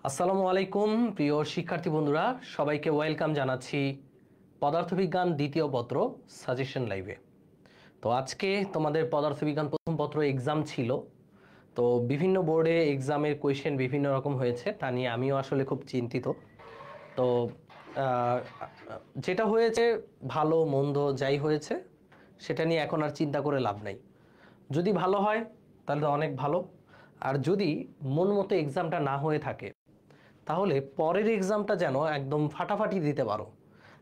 আসসালামু আলাইকুম প্রিয় শিক্ষার্থী বন্ধুরা, সবাইকে ওয়েলকাম জানাচ্ছি পদার্থবিজ্ঞান দ্বিতীয় পত্র সাজেশন লাইভে। তো আজকে তোমাদের পদার্থবিজ্ঞান প্রথম পত্র এক্সাম ছিল। তো বিভিন্ন বোর্ডে এক্সামের কোয়েশ্চেন বিভিন্ন রকম হয়েছে, তা নিয়ে আমিও আসলে খুব চিন্তিত। তো আহ, যেটা হয়েছে ভালো মন্দ যাই হয়েছে সেটা নিয়ে এখন আর চিন্তা করে লাভ নাই। যদি ভালো হয় তাহলে তো অনেক ভালো, আর যদি মন মতো এক্সামটা না হয়ে থাকে তাহলে পরের এক্সামটা যেন একদম ফাটাফাটি দিতে পারো,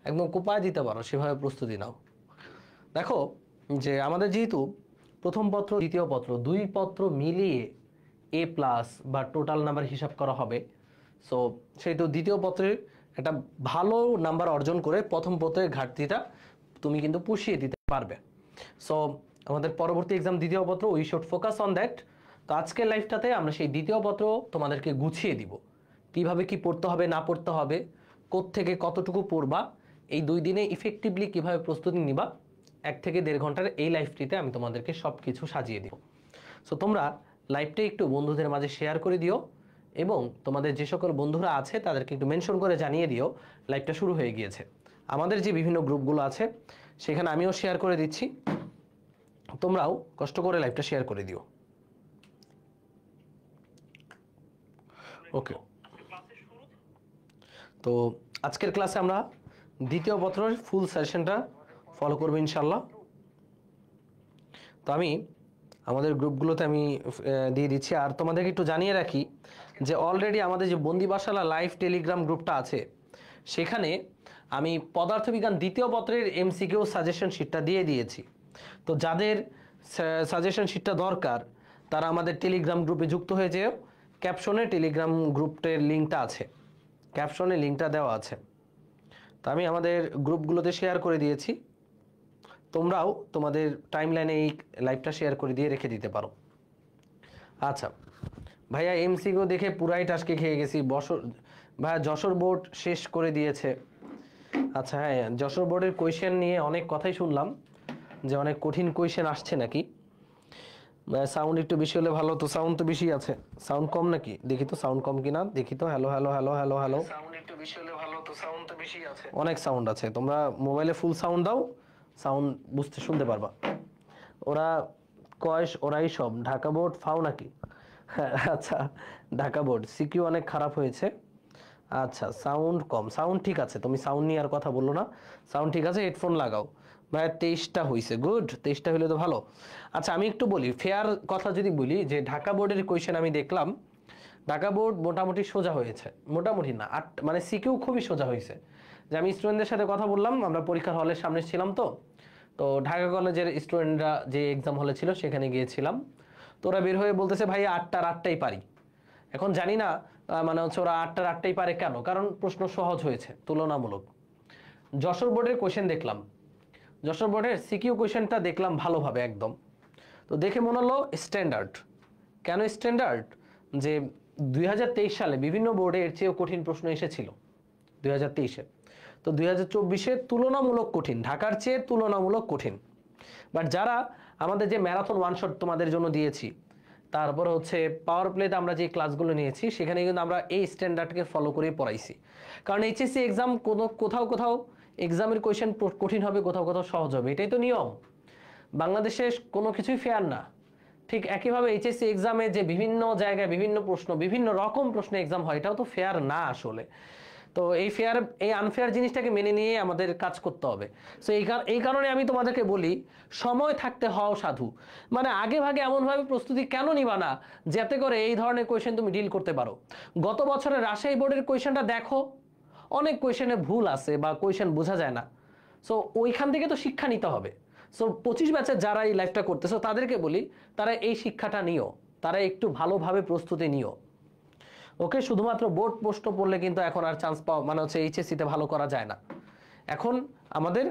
একদম কোপায় দিতে পারো, সেভাবে প্রস্তুতি নাও। দেখো যে আমাদের যেহেতু প্রথম পত্র দ্বিতীয় পত্র দুই পত্র মিলিয়ে এ প্লাস বা টোটাল নাম্বার হিসাব করা হবে, সো সেহেতু দ্বিতীয় পত্রে একটা ভালো নাম্বার অর্জন করে প্রথম পত্রের ঘাটতিটা তুমি কিন্তু পুষিয়ে দিতে পারবে। সো আমাদের পরবর্তী এক্সাম দ্বিতীয় পত্র, we should focus on that. তো আজকের লাইফটাতে আমরা সেই দ্বিতীয় পত্র তোমাদেরকে গুছিয়ে দিব, কিভাবে কি পড়তে হবে না পড়তে হবে, কোত্থেকে কতটুকু পড়বা, এই 2 দিনে ইফেক্টিভলি কিভাবে প্রস্তুতি নিবা, 1 থেকে 1.5 ঘন্টার এই লাইফটিতে আমি তোমাদেরকে সব কিছু সাজিয়ে দিব। সো তোমরা লাইভটা একটু বন্ধুদের মাঝে শেয়ার করে দিও এবং তোমাদের যে সকল বন্ধুরা আছে তাদেরকে একটু মেনশন করে জানিয়ে দিও লাইভটা শুরু হয়ে গিয়েছে। আমাদের যে বিভিন্ন গ্রুপগুলো আছে সেখানে আমিও শেয়ার করে দিচ্ছি, তোমরাও কষ্ট করে লাইভটা শেয়ার করে দিও। ওকে, তো আজকের ক্লাসে আমরা দ্বিতীয় পত্রের ফুল সেশনটা ফলো করবো ইনশাল্লাহ। তো আমি আমাদের গ্রুপগুলোতে আমি দিয়ে দিচ্ছি, আর তোমাদেরকে একটু জানিয়ে রাখি যে অলরেডি আমাদের যে বন্দিবাসালা লাইভ টেলিগ্রাম গ্রুপটা আছে সেখানে আমি পদার্থবিজ্ঞান দ্বিতীয় পত্রের এমসিকিউ সাজেশন শিটটা দিয়ে দিয়েছি। তো যাদের সাজেশন শিটটা দরকার তারা আমাদের টেলিগ্রাম গ্রুপে যুক্ত হয়ে যেও। ক্যাপশনে টেলিগ্রাম গ্রুপের লিঙ্কটা আছে, ক্যাপশনে লিঙ্কটা দেওয়া আছে। তো আমি আমাদের গ্রুপগুলোতে শেয়ার করে দিয়েছি, তোমরাও তোমাদের টাইমলাইনে এই লাইভটা শেয়ার করে দিয়ে রেখে দিতে পারো। আচ্ছা ভাইয়া, এমসিকিউ দেখে পুরাই টাস্কে খেয়ে গেছি। ভাইয়া যশোর বোর্ড শেষ করে দিয়েছে। আচ্ছা হ্যাঁ, যশোর বোর্ডের কোয়েশ্চেন নিয়ে অনেক কথাই শুনলাম যে অনেক কঠিন কোয়েশ্চেন আসছে নাকি। সাউন্ড একটু বেশি হলে ভালো, তো সাউন্ড তো বেশি আছে, সাউন্ড কম নাকি দেখি তো, সাউন্ড কম কিনা দেখি তো। Hello hello hello hello hello, sound একটু বেশি হলে ভালো, তো সাউন্ড তো বেশি আছে, অনেক সাউন্ড আছে। তোমরা মোবাইলে ফুল সাউন্ড দাও, সাউন্ড বুঝতে শুনতে পারবা। ওরা কয়েস ওরাই সব ঢাকা বোর্ড ফাও নাকি? আচ্ছা, ঢাকা বোর্ড সিকিউ অনেক খারাপ হয়েছে। আচ্ছা সাউন্ড কম, সাউন্ড ঠিক আছে, তুমি সাউন্ড নিয়ে আর কথা বললো না, সাউন্ড ঠিক আছে, হেডফোন লাগাও। ভাই 23টা হয়েছে, গুড, 23টা হলে তো ভালো। আচ্ছা আমি একটু বলি ফেয়ার কথা, যদি বলি যে ঢাকা বোর্ডের কোয়েশ্চেন আমি দেখলাম, ঢাকা বোর্ড মোটামুটি সোজা হয়েছে, মোটামুটি না মানে সিকিউ খুবই সোজা হয়েছে। যে আমি স্টুডেন্টদের সাথে কথা বললাম, আমরা পরীক্ষার হলের সামনে ছিলাম, তো তো ঢাকা কলেজের স্টুডেন্টরা যে এক্সাম হলে ছিল সেখানে গিয়েছিলাম, তো ওরা বের হয়ে বলতেছে ভাই 8টার 8টাই পারি। এখন জানি না মানে হচ্ছে ওরা 8টার 8টাই পারে কেন, কারণ প্রশ্ন সহজ হয়েছে তুলনামূলক। যশোর বোর্ডের কোয়েশ্চেন দেখলাম, যশোর বোর্ডের সিকিউ কোয়েশ্চেনটা দেখলাম ভালোভাবে একদম, তো দেখে মনে হলো স্ট্যান্ডার্ড। কেন স্ট্যান্ডার্ড? যে 2023 সালে বিভিন্ন বোর্ডে এর চেয়েও কঠিন প্রশ্ন এসেছিল 2023-এ, তো 2024-এ তুলনামূলক কঠিন, ঢাকার চেয়ে তুলনামূলক কঠিন। বাট যারা আমাদের যে ম্যারাথন ওয়ান শট তোমাদের জন্য দিয়েছি, তারপর হচ্ছে পাওয়ার প্লেতে আমরা যে ক্লাসগুলো নিয়েছি সেখানে কিন্তু আমরা এই স্ট্যান্ডার্ডকে ফলো করে পড়াইছি। কারণ এইচএসসি এক্সাম কোথাও কোথাও এক্সামের কোয়েশ্চেন কঠিন হবে, কোথাও কোথাও সহজ হবে, এটাই তো নিয়ম। বাংলাদেশে কোনো কিছুই ফেয়ার না। ঠিক একইভাবে এইচএসসি এক্সামে যে বিভিন্ন জায়গায় বিভিন্ন প্রশ্ন, বিভিন্ন রকম প্রশ্ন এক্সাম হয়, এটাও তো ফেয়ার না আসলে। তো এই আনফেয়ার জিনিসটাকে মেনে নিয়ে আমাদের কাজ করতে হবে। সো এই কারণে আমি তোমাদেরকে বলি, সময় থাকতে হও সাধু। মানে আগে ভাগে এমনভাবে প্রস্তুতি কেন নিবা না যাতে করে এই ধরনের কোয়েশ্চেন তুমি ডিল করতে পারো। গত বছরের রাজশাহী বোর্ডের কোয়েশ্চেনটা দেখো, অনেক কোয়েশ্চেনে ভুল আছে বা কোয়েশ্চেন বোঝা যায় না। সো ওইখান থেকে তো শিক্ষা নিতে হবে। সো 25 ব্যাচের যারা এই লাইফটা করতেছো তাদেরকে বলি, তারা এই শিক্ষাটা নিও, তারা একটু ভালোভাবে প্রস্তুতি নিও। ওকে, শুধুমাত্র বোর্ড প্রশ্ন পড়লে কিন্তু এখন আর চান্স পাওয়া মানে হচ্ছে এইচএসসিতে ভালো করা যায় না। এখন আমাদের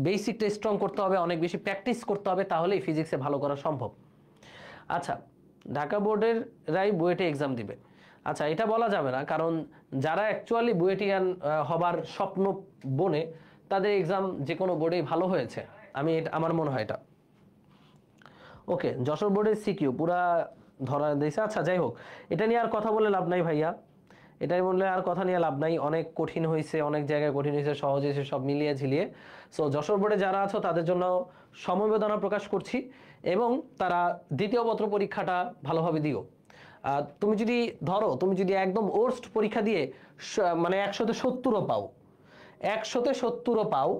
বেসিকটা স্ট্রং করতে হবে, অনেক বেশি প্র্যাকটিস করতে হবে, তাহলেই ফিজিক্সে ভালো করা সম্ভব। আচ্ছা, ঢাকা বোর্ডের রাই বুয়েটে এক্সাম দিবে, আচ্ছা এটা বলা যাবে না, কারণ যারা অ্যাকচুয়ালি বুয়েটিয়ান হবার স্বপ্ন বনে তাদের এক্সাম যে কোনো বোর্ডেই ভালো হয়েছে, আমার মনে হয় এটা। ওকে, যশোর বোর্ডের সিকিউ পুরা ধরা দিয়েছে। আচ্ছা যাই হোক, এটা নিয়ে আর কথা বলে লাভ নাই ভাইয়া, এটাই বললে আর কথা নিয়ে লাভ নাই, অনেক কঠিন হয়েছে, অনেক জায়গায় কঠিন হয়েছে, সহজ হয়েছে, সব মিলিয়ে ঝিলিয়ে। সো যশোর বোর্ডে যারা আছো তাদের জন্য সমবেদনা প্রকাশ করছি, এবং তারা দ্বিতীয় পত্র পরীক্ষাটা ভালোভাবে দিও। তুমি যদি ধরো, তুমি যদি একদম ওর্স্ট পরীক্ষা দিয়ে মানে 100-তে 70ও পাও, 100-তে 70ও পাও,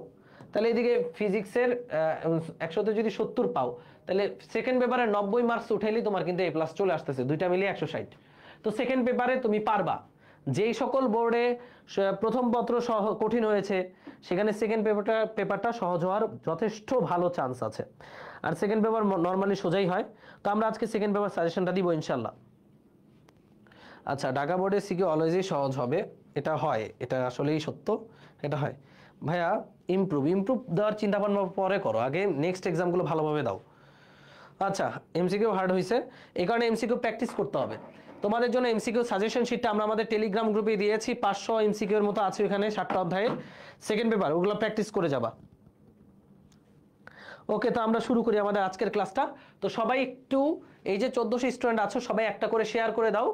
তাহলে এদিকে ফিজিক্সের 100-তে যদি 70 পাও, তাহলে সেকেন্ড পেপারে 90 মার্কস উঠাইলেই তোমার কিন্তু A+ চলে আসতেছে, দুইটা মিলিয়ে 160। তো সেকেন্ড পেপারে তুমি পারবা। যেই সকল বোর্ডে প্রথম পত্র কঠিন হয়েছে, সেখানে সেকেন্ড পেপারটা সহজ হওয়ার যথেষ্ট ভালো চান্স আছে। আর সেকেন্ড পেপার নর্মালি সোজাই হয়। তো আমরা আজকে সেকেন্ড পেপার সাজেশনটা দিব ইনশাল্লাহ। আচ্ছা, ঢাকা বোর্ডে সিকিউ অলওয়েজই সহজ হবে, এটা হয়, এটা আসলেই সত্য, এটা হয়। ভাইয়া ইমপ্রুভ দেওয়ার চিন্তা ভাবনা পরে করো, আগে নেক্সট এক্সামগুলো ভালোভাবে দাও। আচ্ছা, এমসিকিউ হার্ড হয়েছে, এই কারণে এমসিকিউ প্র্যাকটিস করতে হবে। তোমাদের জন্য এমসিকিউ সাজেশন শিটটা আমরা আমাদের টেলিগ্রাম গ্রুপে দিয়েছি, 500 এমসিকিউ এর মতো আছে এখানে, 7টা অধ্যায়ের সেকেন্ড পেপার, ওগুলো প্র্যাকটিস করে যাবা। ওকে, তো আমরা শুরু করি আমাদের আজকের ক্লাসটা। তো সবাই একটু, এই যে 1400 স্টুডেন্ট আছো, সবাই একটা করে শেয়ার করে দাও,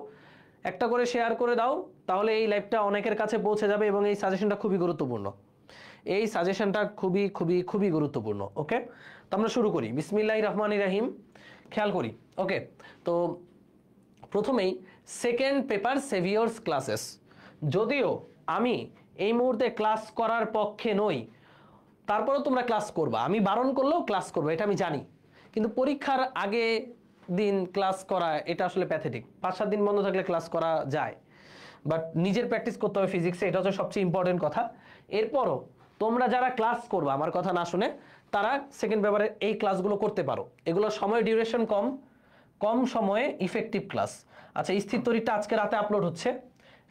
একটা করে শেয়ার করে দাও, তাহলে এই লাইভটা অনেকের কাছে পৌঁছে যাবে, এবং এই সাজেশনটা খুবই গুরুত্বপূর্ণ, এই সাজেশনটা খুবই খুবই খুবই গুরুত্বপূর্ণ। ওকে, তো আমরা শুরু করি। বিসমিল্লাহির রহমানির রহিম, খেয়াল করি। ওকে, তো প্রথমেই সেকেন্ড পেপার সেভিয়র্স ক্লাসেস, যদিও আমি এই মুহূর্তে ক্লাস করার পক্ষে নই, তারপরেও তোমরা ক্লাস করবা, আমি বারণ করলেও ক্লাস করবো, এটা আমি জানি, কিন্তু পরীক্ষার আগে দিন ক্লাস করা এটা আসলে প্যাথেটিক। 5-7 দিন বন্ধ থাকলে ক্লাস করা যায়, বাট নিজের প্র্যাকটিস করতে হবে ফিজিক্সে, এটা হচ্ছে সবচেয়ে ইম্পর্টেন্ট কথা। এরপরও তোমরা যারা ক্লাস করবা আমার কথা না শুনে, তারা সেকেন্ড পেপারের এই ক্লাসগুলো করতে পারো, এগুলোর সময় ডিউরেশন কম, কম সময়ে ইফেক্টিভ ক্লাস। আচ্ছা, স্থির তড়িৎটা আজকে রাতে আপলোড হচ্ছে,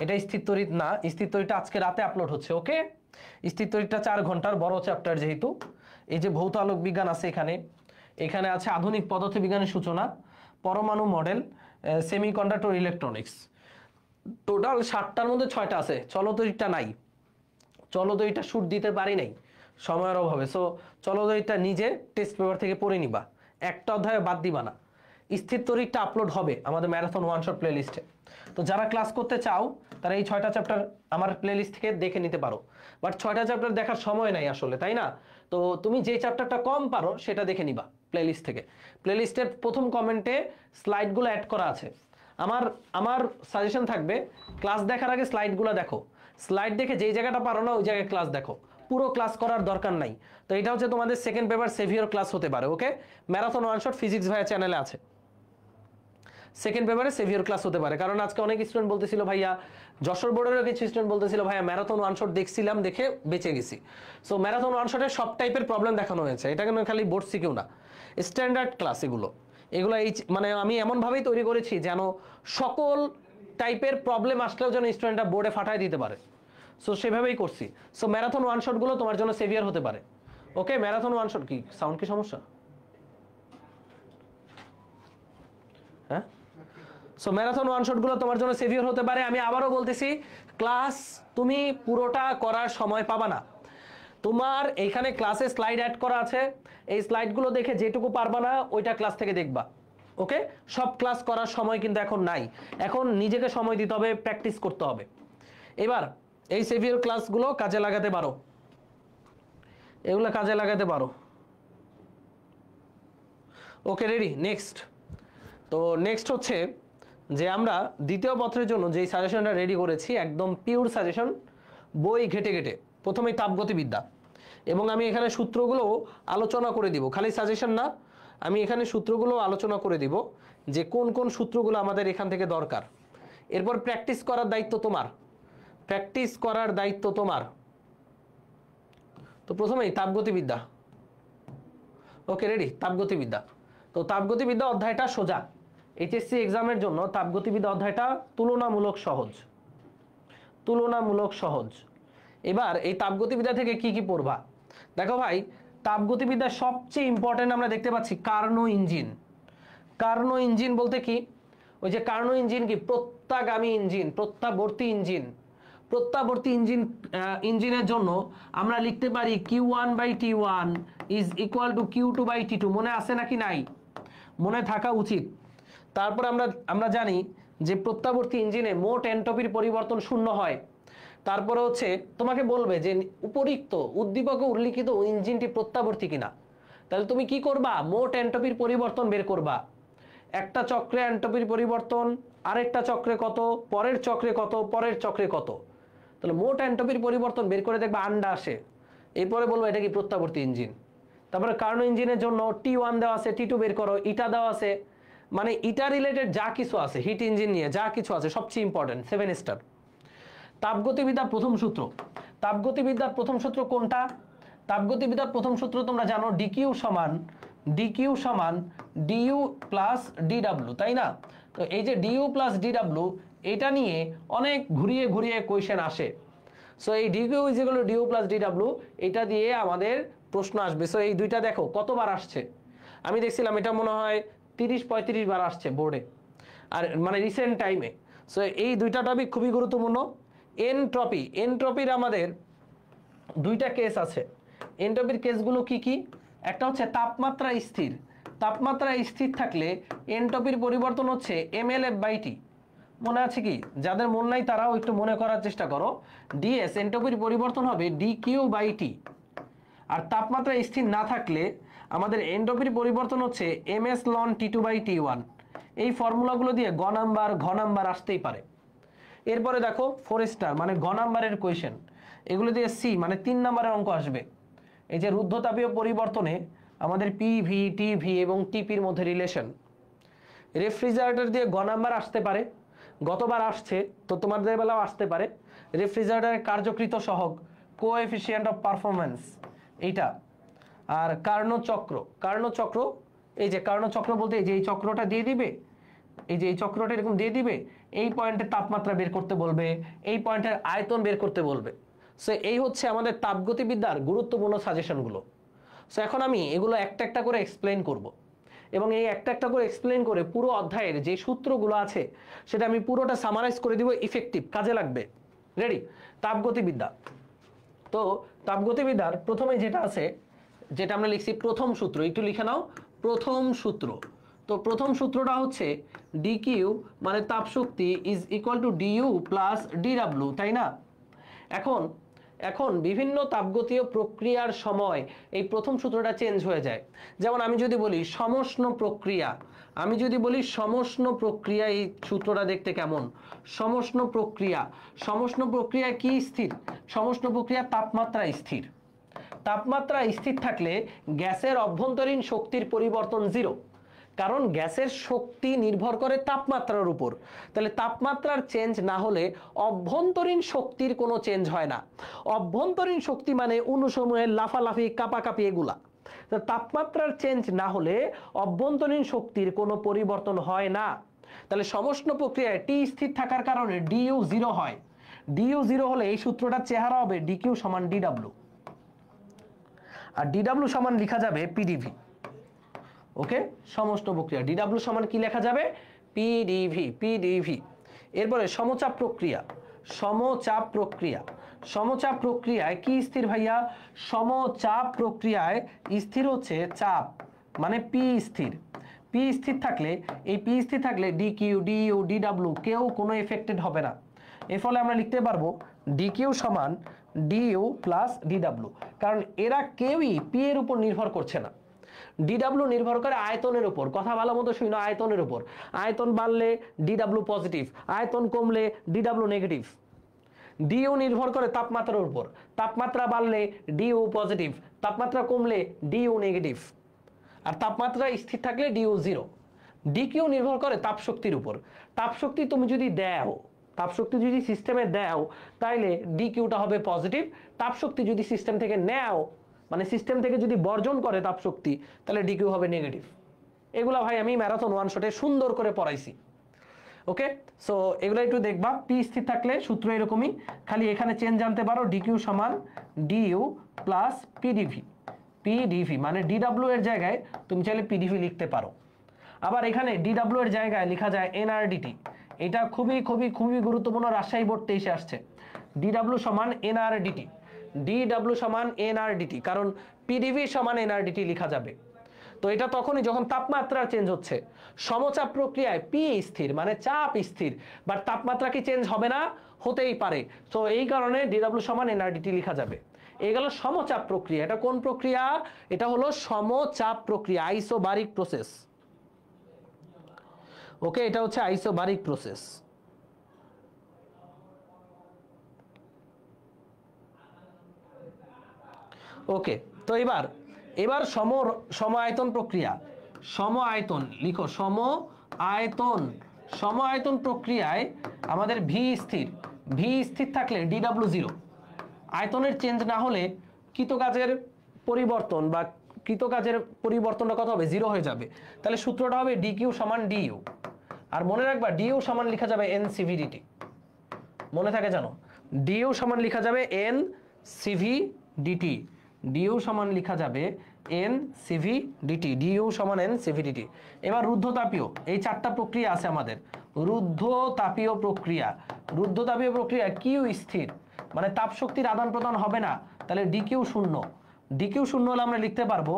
এটা স্থির তড়িৎ না, স্থির তড়িৎটা আজকে রাতে আপলোড হচ্ছে। ওকে, স্থির তড়িৎটা 4 ঘন্টার বড় চ্যাপ্টার, যেহেতু এই যে ভৌত আলোক বিজ্ঞান আছে এখানে, এখানে আছে আধুনিক পদার্থবিজ্ঞানের সূচনা, পরমাণু মডেল, সেমিকন্ডাক্টর, ইলেকট্রনিক্স, টোটাল 60টার মধ্যে 6টা আছে, চলতড়িৎটা নাই, চলতড়িৎটা শুট দিতে পারি নাই সময়ের অভাবে। সো চলতড়িৎটা নিজে টেস্ট পেপার থেকে পড়ে নিবা, একটা অধ্যায় বাদ দিবা না। স্থির তড়িৎটা আপলোড হবে আমাদের ম্যারাথন ওয়ান শট প্লেলিস্টে, তো যারা ক্লাস করতে চাও তারা এই 6টা চ্যাপ্টার আমার প্লেলিস্ট থেকে দেখে নিতে পারো। বাট 6টা চ্যাপ্টার দেখার সময় নাই আসলে, তাই না? তো তুমি যে চ্যাপ্টারটা কম পারো সেটা দেখে নিবা প্লেলিস্ট থেকে। প্লেলিস্টের প্রথম কমেন্টে স্লাইডগুলো অ্যাড করা আছে। আমার সাজেশন থাকবে, ক্লাস দেখার আগে স্লাইডগুলো দেখো, স্লাইড দেখে যেই জায়গাটা পারো না ওই জায়গায় ক্লাস দেখো, পুরো ক্লাস করার দরকার নাই। তো এটা হচ্ছে তোমাদের সেকেন্ড পেপার সেভিয়র ক্লাস হতে পারে। ওকে, ম্যারাথন ওয়ান শট ফিজিক্স ভাইয়া চ্যানেলে আছে, সেকেন্ড পেপারে সেভিয়র ক্লাস হতে পারে। কারণ আজকে অনেক স্টুডেন্ট বলতেছিল, ভাইয়া যশোর বোর্ডেরও কিছু স্টুডেন্ট বলতেছিল, ভাইয়া ম্যারাথন ওয়ান শট দেখছিলাম, দেখে বেঁচে গেছি। সো ম্যারাথন ওয়ান শটের সব টাইপের প্রবলেম দেখানো হয়েছে, এটা কিন্তু খালি বোর্ড সিকিউ না, স্ট্যান্ডার্ড ক্লাস এগুলো এই মানে আমি এমনভাবেই তৈরি করেছি যেন সকল টাইপের প্রবলেম আসলেও যেন স্টুডেন্টরা বোর্ডে ফাটায় দিতে পারে। সো সেভাবেই করছি। সো ম্যারাথন ওয়ান শটগুলো তোমার জন্য সেভিয়ার হতে পারে। ওকে, ম্যারাথন ওয়ান শট কি সাউন্ড কি সমস্যা? হ্যাঁ, সো ম্যারাথন ওয়ান শটগুলো তোমার জন্য সেভিয়ার হতে পারে। আমি আবারও বলতেছি, ক্লাস তুমি পুরোটা করার সময় পাবা না। তোমার এইখানে ক্লাসে স্লাইড অ্যাড করা আছে, এই স্লাইডগুলো দেখে যেটুকু পারবা না ওইটা ক্লাস থেকে দেখবা। ওকে, সব ক্লাস করার সময় কিন্তু এখন নাই, এখন নিজেকে সময় দিতে হবে, প্র্যাকটিস করতে হবে। এবার এই সেভিয়ার ক্লাসগুলো কাজে লাগাতে পারো, এগুলো কাজে লাগাতে পারো। ওকে, রেডি? নেক্সট, তো নেক্সট হচ্ছে যে আমরা দ্বিতীয় পত্রের জন্য যেই সাজেশনটা রেডি করেছি, একদম পিওর সাজেশন, বই ঘেটে ঘেটে। প্রথমেই তাপগতিবিদ্যা, এবং আমি এখানে সূত্রগুলো আলোচনা করে দিব, খালি সাজেশন না, আমি এখানে সূত্রগুলো আলোচনা করে দিব যে কোন কোন সূত্রগুলো আমাদের এখান থেকে দরকার। এরপর প্র্যাকটিস করার দায়িত্ব তোমার, প্র্যাকটিস করার দায়িত্ব তোমার। তো প্রথমেই তাপগতিবিদ্যা। ওকে, রেডি? তাপগতিবিদ্যা, তো তাপগতিবিদ্যা অধ্যায়টা সোজা, এইচএসসি এক্সামের জন্য তাপগতিবিদ্যা অধ্যায়টা তুলনামূলক সহজ, তুলনামূলক সহজ। এবার এই তাপগতিবিদ্যা থেকে কি কি পড়বা? দেখো ভাই, তাপগতিবিদ্যার সবচেয়ে ইম্পর্টেন্ট আমরা দেখতে পাচ্ছি কার্নো ইঞ্জিন। কার্নো ইঞ্জিন বলতে কি? ওই যে কার্নো ইঞ্জিন কি? প্রত্যাগামী ইঞ্জিন, প্রত্যাবর্তী ইঞ্জিন। প্রত্যাবর্তী ইঞ্জিনের জন্য আমরা লিখতে পারি Q1/T1 is equal two Q2/T2। মনে আছে নাকি নাই? মনে থাকা উচিত। তারপর আমরা জানি যে প্রত্যাবর্তী ইঞ্জিনে মোট এন্ট্রপির পরিবর্তন শূন্য হয়, তারপরে হচ্ছে তোমাকে বলবে যে উপরিক্ত উদ্দীপকে উল্লিখিত ইঞ্জিনটি প্রত্যাবর্তী কিনা, তাহলে তুমি কি করবা, মোট এন্ট্রপির পরিবর্তন বের করবা। একটা চক্রে এন্ট্রপির পরিবর্তন, আরেকটা চক্রে কত, পরের চক্রে কত, পরের চক্রে কত, তাহলে মোট এন্ট্রপির পরিবর্তন বের করে দেখবা আন্ডা আসে। এরপরে বলবো এটা কি প্রত্যাবর্তী ইঞ্জিন। তারপরে কার্নো ইঞ্জিনের জন্য T1 দেওয়া আছে, T2 বের করো, ইটা দেওয়া আছে, মানে ইটা রিলেটেড যা কিছু আছে হিট ইঞ্জিন নিয়ে যা কিছু আছে সবচেয়ে ইম্পর্টেন্ট 7 স্টার। তাপগতিবিদ্যার প্রথম সূত্র, তাপগতিবিদ্যার প্রথম সূত্র কোনটা? তাপগতিবিদ্যার প্রথম সূত্র তোমরা জানো, dq সমান du প্লাস dw, তাই না? তো এই যে du প্লাস dw এটা নিয়ে অনেক ঘুরিয়ে ঘুরিয়ে কোয়েশ্চেন আসে। সো এই dq is equal two du plus dw এটা দিয়ে আমাদের প্রশ্ন আসবে। সো এই দুইটা দেখো কতবার আসছে, আমি দেখছিলাম এটা মনে হয় 30-35 বার আসছে বোর্ডে, আর মানে রিসেন্ট টাইমে। সো এই দুইটা টপিক খুবই গুরুত্বপূর্ণ। এনট্রপির আমাদের দুইটা কেস আছে। এনট্রপির কেসগুলো কি কি? একটা হচ্ছে তাপমাত্রা স্থির, তাপমাত্রা স্থির থাকলে এনট্রপির পরিবর্তন হচ্ছে mLF/T। মনে আছে কি? যাদের মন নাই তারাও একটু মনে করার চেষ্টা করো। ডিএস এনট্রপির পরিবর্তন হবে dQ/T। আর তাপমাত্রা স্থির না থাকলে আমাদের এনট্রপির পরিবর্তন হচ্ছে ms ln T2/T1। এই ফর্মুলাগুলো দিয়ে ঘ নাম্বার আসতেই পারে। এরপরে দেখো 4 স্টার মানে ঘ নাম্বারের কোয়েশ্চেন, এগুলো দিয়ে সি মানে 3 নাম্বারের অঙ্ক আসবে। এই যে রুদ্ধতাপীয় পরিবর্তনে আমাদের পিভি, টিভি এবং টিপির মধ্যে রিলেশন। রেফ্রিজারেটর দিয়ে ঘ নাম্বার আসতে পারে, গতবার আসছে তো তোমাদের বেলাও আসতে পারে। রেফ্রিজারেটরের কার্যকৃত সহগ, কোএফিসিয়েন্ট অফ পারফরম্যান্স এইটা। আর কার্ণচক্র, এই যে কার্ণচক্র বলতে এই যে এই চক্রটা দিয়ে দিবে, এই যে এই চক্রটা এরকম দিয়ে দিবে, এই পয়েন্টের তাপমাত্রা বের করতে বলবে, এই পয়েন্টের আয়তন বের করতে বলবে। সো এই হচ্ছে আমাদের তাপগতিবিদ্যার গুরুত্বপূর্ণ সাজেশনগুলো। সো এখন আমি এগুলো একটা একটা করে এক্সপ্লেইন করব, এবং এই একটা একটা করে এক্সপ্লেইন করে পুরো অধ্যায়ের যে সূত্রগুলো আছে সেটা আমি পুরোটা সামারাইজ করে দিব, ইফেক্টিভ কাজে লাগবে। রেডি? তাপগতিবিদ্যা। তো তাপগতিবিদ্যার প্রথমে যেটা আছে, যেটা আমরা লিখছি প্রথম সূত্র, একটু লিখে নাও প্রথম সূত্র। তো প্রথম সূত্রটা হচ্ছে dq মানে তাপশক্তি is equal two du plus dw, তাই না? এখন বিভিন্ন তাপগতীয় প্রক্রিয়ার সময় এই প্রথম সূত্রটা চেঞ্জ হয়ে যায়। যেমন আমি যদি বলি সমষ্ণ প্রক্রিয়া, এই সূত্রটা দেখতে কেমন? সমষ্ণ প্রক্রিয়া কি স্থির? সমষ্ণ প্রক্রিয়া তাপমাত্রা স্থির। তাপমাত্রা স্থির থাকলে গ্যাসের অভ্যন্তরীণ শক্তির পরিবর্তন 0, কারণ গ্যাসের শক্তি নির্ভর করে তাপমাত্রার উপর। তাহলে তাপমাত্রার চেঞ্জ না হলে অভ্যন্তরীণ শক্তির কোনো চেঞ্জ হয় না। অভ্যন্তরীণ শক্তি মানে অণুসমূহের লাফালাফি, কাঁপাকাঁপি এগুলা। তো তাপমাত্রার চেঞ্জ না হলে অভ্যন্তরীণ শক্তির কোনো পরিবর্তন হয় না। তাহলে সমষ্ণ প্রক্রিয়ায় টি স্থির থাকার কারণে ডিইউ 0 হয়। ডিইউ 0 হলে এই সূত্রটার চেহারা হবে ডিকিউ সমান ডিডব্লিউ, আর ডিডব্লিউ সমান লেখা যাবে পিডিভি। ওকে, সমষ্ণ প্রক্রিয়া ডিডব্লিউ সমান কি লেখা যাবে? পিডিভি। এরপরে সমচাপ প্রক্রিয়ায় কি স্থির ভাইয়া? সমচাপ প্রক্রিয়ায় স্থির হচ্ছে চাপ, মানে পি স্থির থাকলে ডিকিউ, ডিইউ, ডিডব্লিউ কেউ কোনো এফেক্টেড হবে না। এর ফলে আমরা লিখতে পারবো ডিকিউ সমান ডিইউ প্লাস ডিডব্লিউ, কারণ এরা কেউই পি এর উপর নির্ভর করছে না। ডিডব্লিউ নির্ভর করে আয়তনের উপর, কথা ভালো মতো শুনো, আয়তনের উপর। আয়তন বাড়লে ডিডব্লিউ পজিটিভ, আয়তন কমলে ডিডব্লিউ নেগেটিভ। ডিইউ নির্ভর করে তাপমাত্রার উপর, তাপমাত্রা বাড়লে ডিইউ পজিটিভ, তাপমাত্রা কমলে ডিইউ নেগেটিভ। আর তাপমাত্রা স্থির থাকলে ডিইউ 0। ডিকিউ নির্ভর করে তাপশক্তির উপর। তাপশক্তি তুমি যদি দাও, তাপশক্তি যদি সিস্টেমে দাও তাইলে ডিকিউটা হবে পজিটিভ। তাপশক্তি যদি সিস্টেম থেকে নাও, মানে সিস্টেম থেকে যদি বর্জন করে তাপশক্তি, তাহলে ডিকিউ হবে নেগেটিভ। এগুলা ভাই আমি ম্যারাথন ওয়ান শটে সুন্দর করে পড়াইছি। ওকে, সো এগুলো একটু দেখবা। পি স্থির থাকলে সূত্র এরকমই, খালি এখানে চেঞ্জ জানতে পারো, ডিকিউ সমান ডিইউ প্লাস পিডিভি মানে ডিডব্লিউ এর জায়গায় তুমি চাইলে পিডিভি লিখতে পারো। আবার এখানে ডিডব্লিউ এর জায়গায় লেখা যায় এনআরডিটি। এটা খুবই খুবই খুবই গুরুত্বপূর্ণ, রাজশাহী বোর্ড 23-এ আসছে। ডিডব্লিউ সমান এনআরডিটি, কারণ পিডিভি সমান এনআরডিটি লেখা যাবে। তো এটা তখনই যখন তাপমাত্রা চেঞ্জ হচ্ছে। সমচাপ প্রক্রিয়ায় পি স্থির, মানে চাপ স্থির, বাট তাপমাত্রা কি চেঞ্জ হবে না? হতেই পারে। তো এই কারণে ডিডব্লিউ সমান এনআরডিটি লেখা যাবে। এই গেল সমচাপ প্রক্রিয়া। এটা কোন প্রক্রিয়া? এটা হলো সমচাপ প্রক্রিয়া, আইসোবারিক প্রসেস। ওকে, এটা হচ্ছে আইসোবারিক প্রসেস। ওকে, তো এবার সম আয়তন প্রক্রিয়া। সম আয়তন লিখো, সম আয়তন প্রক্রিয়ায় আমাদের ভি স্থির থাকলে ডিডব্লিউ জিরো। আয়তনের চেঞ্জ না হলে কৃতকাজের পরিবর্তন বা কৃতকাজের পরিবর্তনটা কত হবে? জিরো হয়ে যাবে। তাহলে সূত্রটা হবে ডিকিউ সমান ডিইউ। আর মনে রাখবা ডিইউ সমান লেখা যাবে এন সিভি ডিটি। মনে থাকে জানো, ডিইউ সমান লেখা যাবে এন সিভি ডিটি। ডিইউ সমান লেখা যাবে এন সিভি ডিটি। ডিইউ সমান এন সিভি ডিটি। এবার রুদ্ধতাপীয়, এই চারটা প্রক্রিয়া আছে আমাদের। রুদ্ধতাপীয় প্রক্রিয়া কিউ স্থির, মানে তাপ শক্তির আদান প্রদান হবে না, তাহলে ডিকিউ শূন্য। ডিকিউ শূন্য হলে আমরা লিখতে পারবো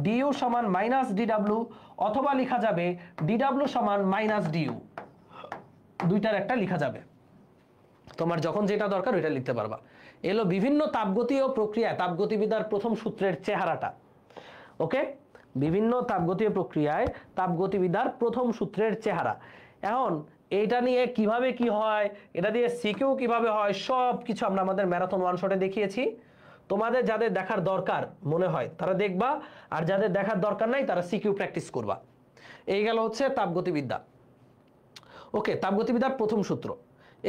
ডিইউ সমান মাইনাস ডিডব্লিউ, অথবা লেখা যাবে ডিডব্লিউ সমান মাইনাস ডিইউ। দুইটার একটা লেখা যাবে, তোমার যখন যেটা দরকার ওইটা লিখতে পারবা। এলো বিভিন্ন তাপগতীয় প্রক্রিয়া তাপগতিবিদ্যার প্রথম সূত্রের চেহারাটা। ওকে, বিভিন্ন তাপগতীয় প্রক্রিয়ায় তাপগতিবিদ্যার প্রথম সূত্রের চেহারা। এখন এইটা নিয়ে কিভাবে কি হয়, এটা দিয়ে সিকিউ কিভাবে হয়, সব কিছু আমরা আমাদের ম্যারাথন ওয়ান শটে দেখিয়েছি। তোমাদের যাদের দেখার দরকার মনে হয় তারা দেখবা, আর যাদের দেখার দরকার নাই তারা সিকিউ প্র্যাকটিস করবা। এই গেল হচ্ছে তাপগতিবিদ্যা। ওকে, তাপগতিবিদ্যার প্রথম সূত্র।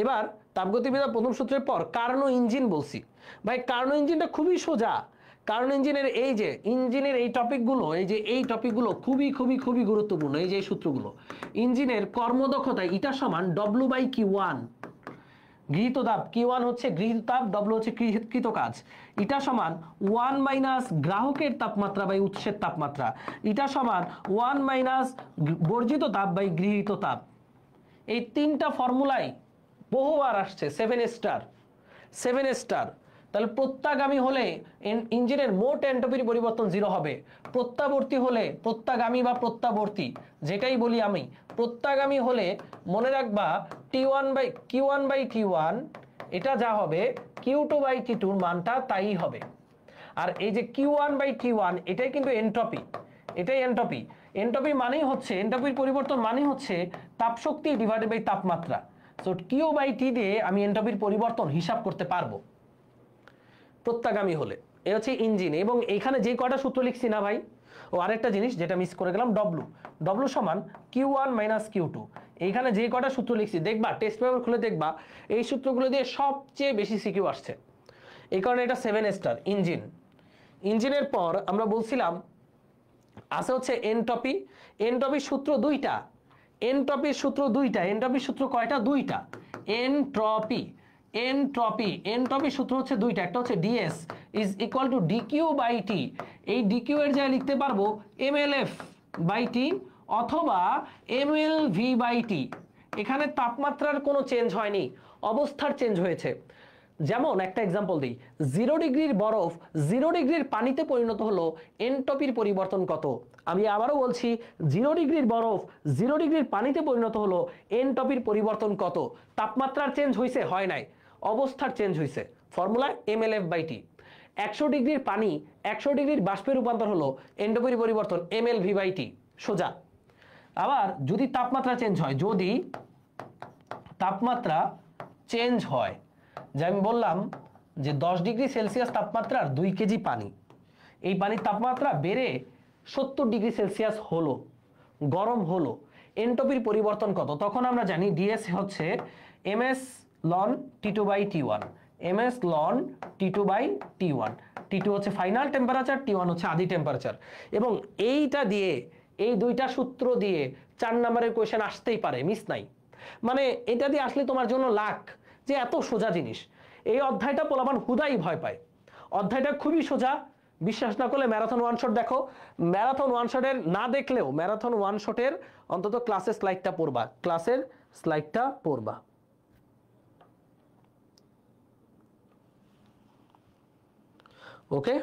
এবার তাপগতিবিদ্যার প্রথম সূত্রের পর কার্নো ইঞ্জিন বলছি। ভাই কার্নো ইঞ্জিনটা খুবই সোজা। কার্নো ইঞ্জিনের এই যে ইঞ্জিনের এই টপিকগুলো খুবই খুবই খুবই গুরুত্বপূর্ণ। এই যে এই সূত্রগুলো, ইঞ্জিনের কর্মদক্ষতা ইটা সমান ডব্লিউ বাই কিউ ওয়ান। গৃহীত তাপ Q1 হচ্ছে গৃহীত তাপ, W হচ্ছে কৃত কাজ। ইটা সমান 1 মাইনাস গ্রাহকের তাপমাত্রা বাই উৎসের তাপমাত্রা। ইটা সমান 1 মাইনাস বর্জিত তাপ বাই গৃহীত তাপ। এই তিনটা ফর্মুলাই বহুবার আসছে। 7 স্টার। তাহলে প্রত্যাগামী হলে ইঞ্জিনের মোট এন্ট্রপির পরিবর্তন 0 হবে। প্রত্যাবর্তী হলে, প্রত্যাগামী বা প্রত্যাবর্তী যেটাই বলি আমি, প্রত্যাগামী হলে মনে রাখবা T1 বাই T1 এটা যা হবে Q2 বাই T2 মানটা তাই হবে। আর এই যে Q1 বাই T1 এটাই কিন্তু এন্ট্রপি। এটাই এন্ট্রপি। এন্ট্রপি মানেই হচ্ছে, এন্ট্রপির পরিবর্তন মানেই হচ্ছে তাপশক্তি ডিভাইডেড বাই তাপমাত্রা। সো কিউ বাই টি দিয়ে আমি এন্ট্রপির পরিবর্তন হিসাব করতে পারবো প্রত্যাগামী হলে। এ হচ্ছে ইঞ্জিন। এবং এখানে যে কয়টা সূত্র লিখছি না ভাই, ও আরেকটা জিনিস যেটা মিস করে গেলাম, ডব্লু সমান Q1 মাইনাস Q2। এইখানে যে কয়টা সূত্র লিখছি দেখবা, টেস্ট পেপার খুলে দেখবা, এই সূত্রগুলো দিয়ে সবচেয়ে বেশি সিকিউ আসছে। এই কারণে এটা 7 স্টার ইঞ্জিন। ইঞ্জিনের পর আমরা বলছিলাম আছে হচ্ছে এনট্রপি। এনট্রপির সূত্র দুইটা। এনট্রপির সূত্র কয়টা? দুইটা। এনট্রপির সূত্র হচ্ছে দুইটা। একটা হচ্ছে ds is equal to dq by t. এই ডিকিউ এর জায়গায় লিখতে পারবো এমএলএফ বাই টি অথবা এমএলভি বাই টি। এখানে তাপমাত্রার কোনো চেঞ্জ হয়নি, অবস্থার চেঞ্জ হয়েছে। যেমন একটা এক্সাম্পল দিই, 0 ডিগ্রির বরফ 0 ডিগ্রির পানিতে পরিণত হলো, এনট্রপির পরিবর্তন কত? আমি আবারও বলছি, 0 ডিগ্রির বরফ 0 ডিগ্রির পানিতে পরিণত হলো, এনট্রপির পরিবর্তন কত? তাপমাত্রার চেঞ্জ হয়েছে? হয় নাই, অবস্থার চেঞ্জ হয়েছে। Formula এমএলএফ by T. 100 ডিগ্রির পানি 100 ডিগ্রির বাষ্পে রূপান্তর হলো, এনট্রপির পরিবর্তন এমএলভি বাই টি, সোজা। আবার যদি তাপমাত্রা চেঞ্জ হয়, যদি তাপমাত্রা চেঞ্জ হয়, যে আমি বললাম যে 10 ডিগ্রি সেলসিয়াস তাপমাত্রার 2 কেজি পানি, এই পানির তাপমাত্রা বেড়ে 70 ডিগ্রি সেলসিয়াস হলো, গরম হলো, এনট্রপির পরিবর্তন কত? তখন আমরা জানি ডিএস হচ্ছে ms ln t2 by t1. Ms ln t2 by t1. T2 হচ্ছে ফাইনাল টেম্পারেচার, টি1 হচ্ছে আদি টেম্পারেচার। এবং এইটা দিয়ে, এই দুইটা সূত্র দিয়ে 4 নম্বরের কোয়েশ্চেন আসতেই পারে, মিস নাই। মানে এটা দিয়ে আসলে তোমার জন্য লাখ, যে এত সোজা জিনিস। এই অধ্যায়টা পোলাপান হুদাই ভয় পায়। অধ্যায়টা খুবই সোজা। বিশ্বাস না করলে ম্যারাথন ওয়ান শট দেখো। ম্যারাথন ওয়ান শটের না দেখলেও ম্যারাথন ওয়ান শটের অন্তত ক্লাসের স্লাইডটা পড়বা। ওকে,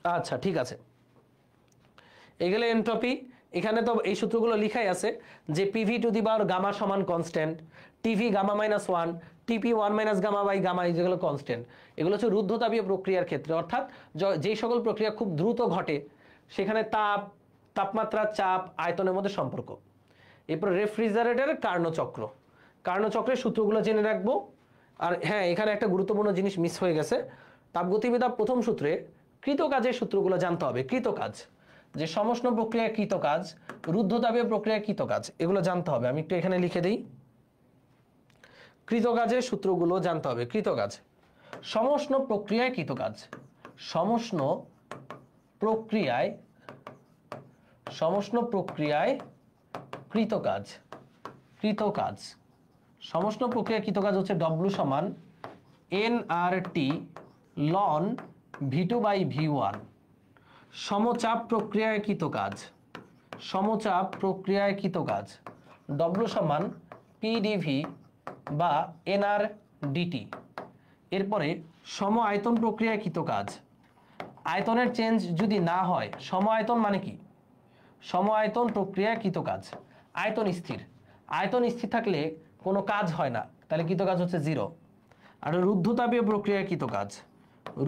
আচ্ছা ঠিক আছে, এগুলো এনট্রপি। এখানে তো এই সূত্রগুলো লিখাই আছে যে PV to the power gamma সমান constant, TV gamma minus one, TP one minus gamma by gamma, যেগুলো কনস্ট্যান্ট। এগুলো হচ্ছে রুদ্ধতাপীয় প্রক্রিয়ার ক্ষেত্রে, অর্থাৎ যেই সকল প্রক্রিয়া খুব দ্রুত ঘটে সেখানে তাপমাত্রা, চাপ, আয়তনের মধ্যে সম্পর্ক। এরপর রেফ্রিজারেটরের কার্নোচক্র, কার্নোচক্রের সূত্রগুলো জেনে রাখবো। আর হ্যাঁ, এখানে একটা গুরুত্বপূর্ণ জিনিস মিস হয়ে গেছে, তাপগতিবিদ্যার প্রথম সূত্রে কৃতকাজের সূত্রগুলো জানতে হবে। কৃতকাজ, যে সমষ্ণ প্রক্রিয়ায় কৃতকাজ, রুদ্ধতাপীয় প্রক্রিয়ায় কৃতকাজ, এগুলো জানতে হবে। আমি একটু এখানে লিখে দিই, কৃতকাজের সূত্রগুলো জানতে হবে। কৃতকাজ, সমষ্ণ প্রক্রিয়ায় কৃতকাজ, সমষ্ণ প্রক্রিয়ায় কৃতকাজ, কৃতকাজ, সমষ্ণ প্রক্রিয়ায় কৃতকাজ হচ্ছে ডব্লু সমান nRT loan V2 by V1। সমচাপ প্রক্রিয়ায় কৃতকাজ, সমচাপ প্রক্রিয়ায় কৃতকাজ ডব্লু সমান PdV বা nRDT। এরপরে সম আয়তন প্রক্রিয়ায় কৃতকাজ, আয়তনের চেঞ্জ যদি না হয়, সম আয়তন মানে কি, সম আয়তন প্রক্রিয়ায় কৃতকাজ, আয়তন স্থির, আয়তন স্থির থাকলে কোনো কাজ হয় না, তাহলে কৃতকাজ হচ্ছে জিরো। আর রুদ্ধতাপীয় প্রক্রিয়ায় কৃতকাজ,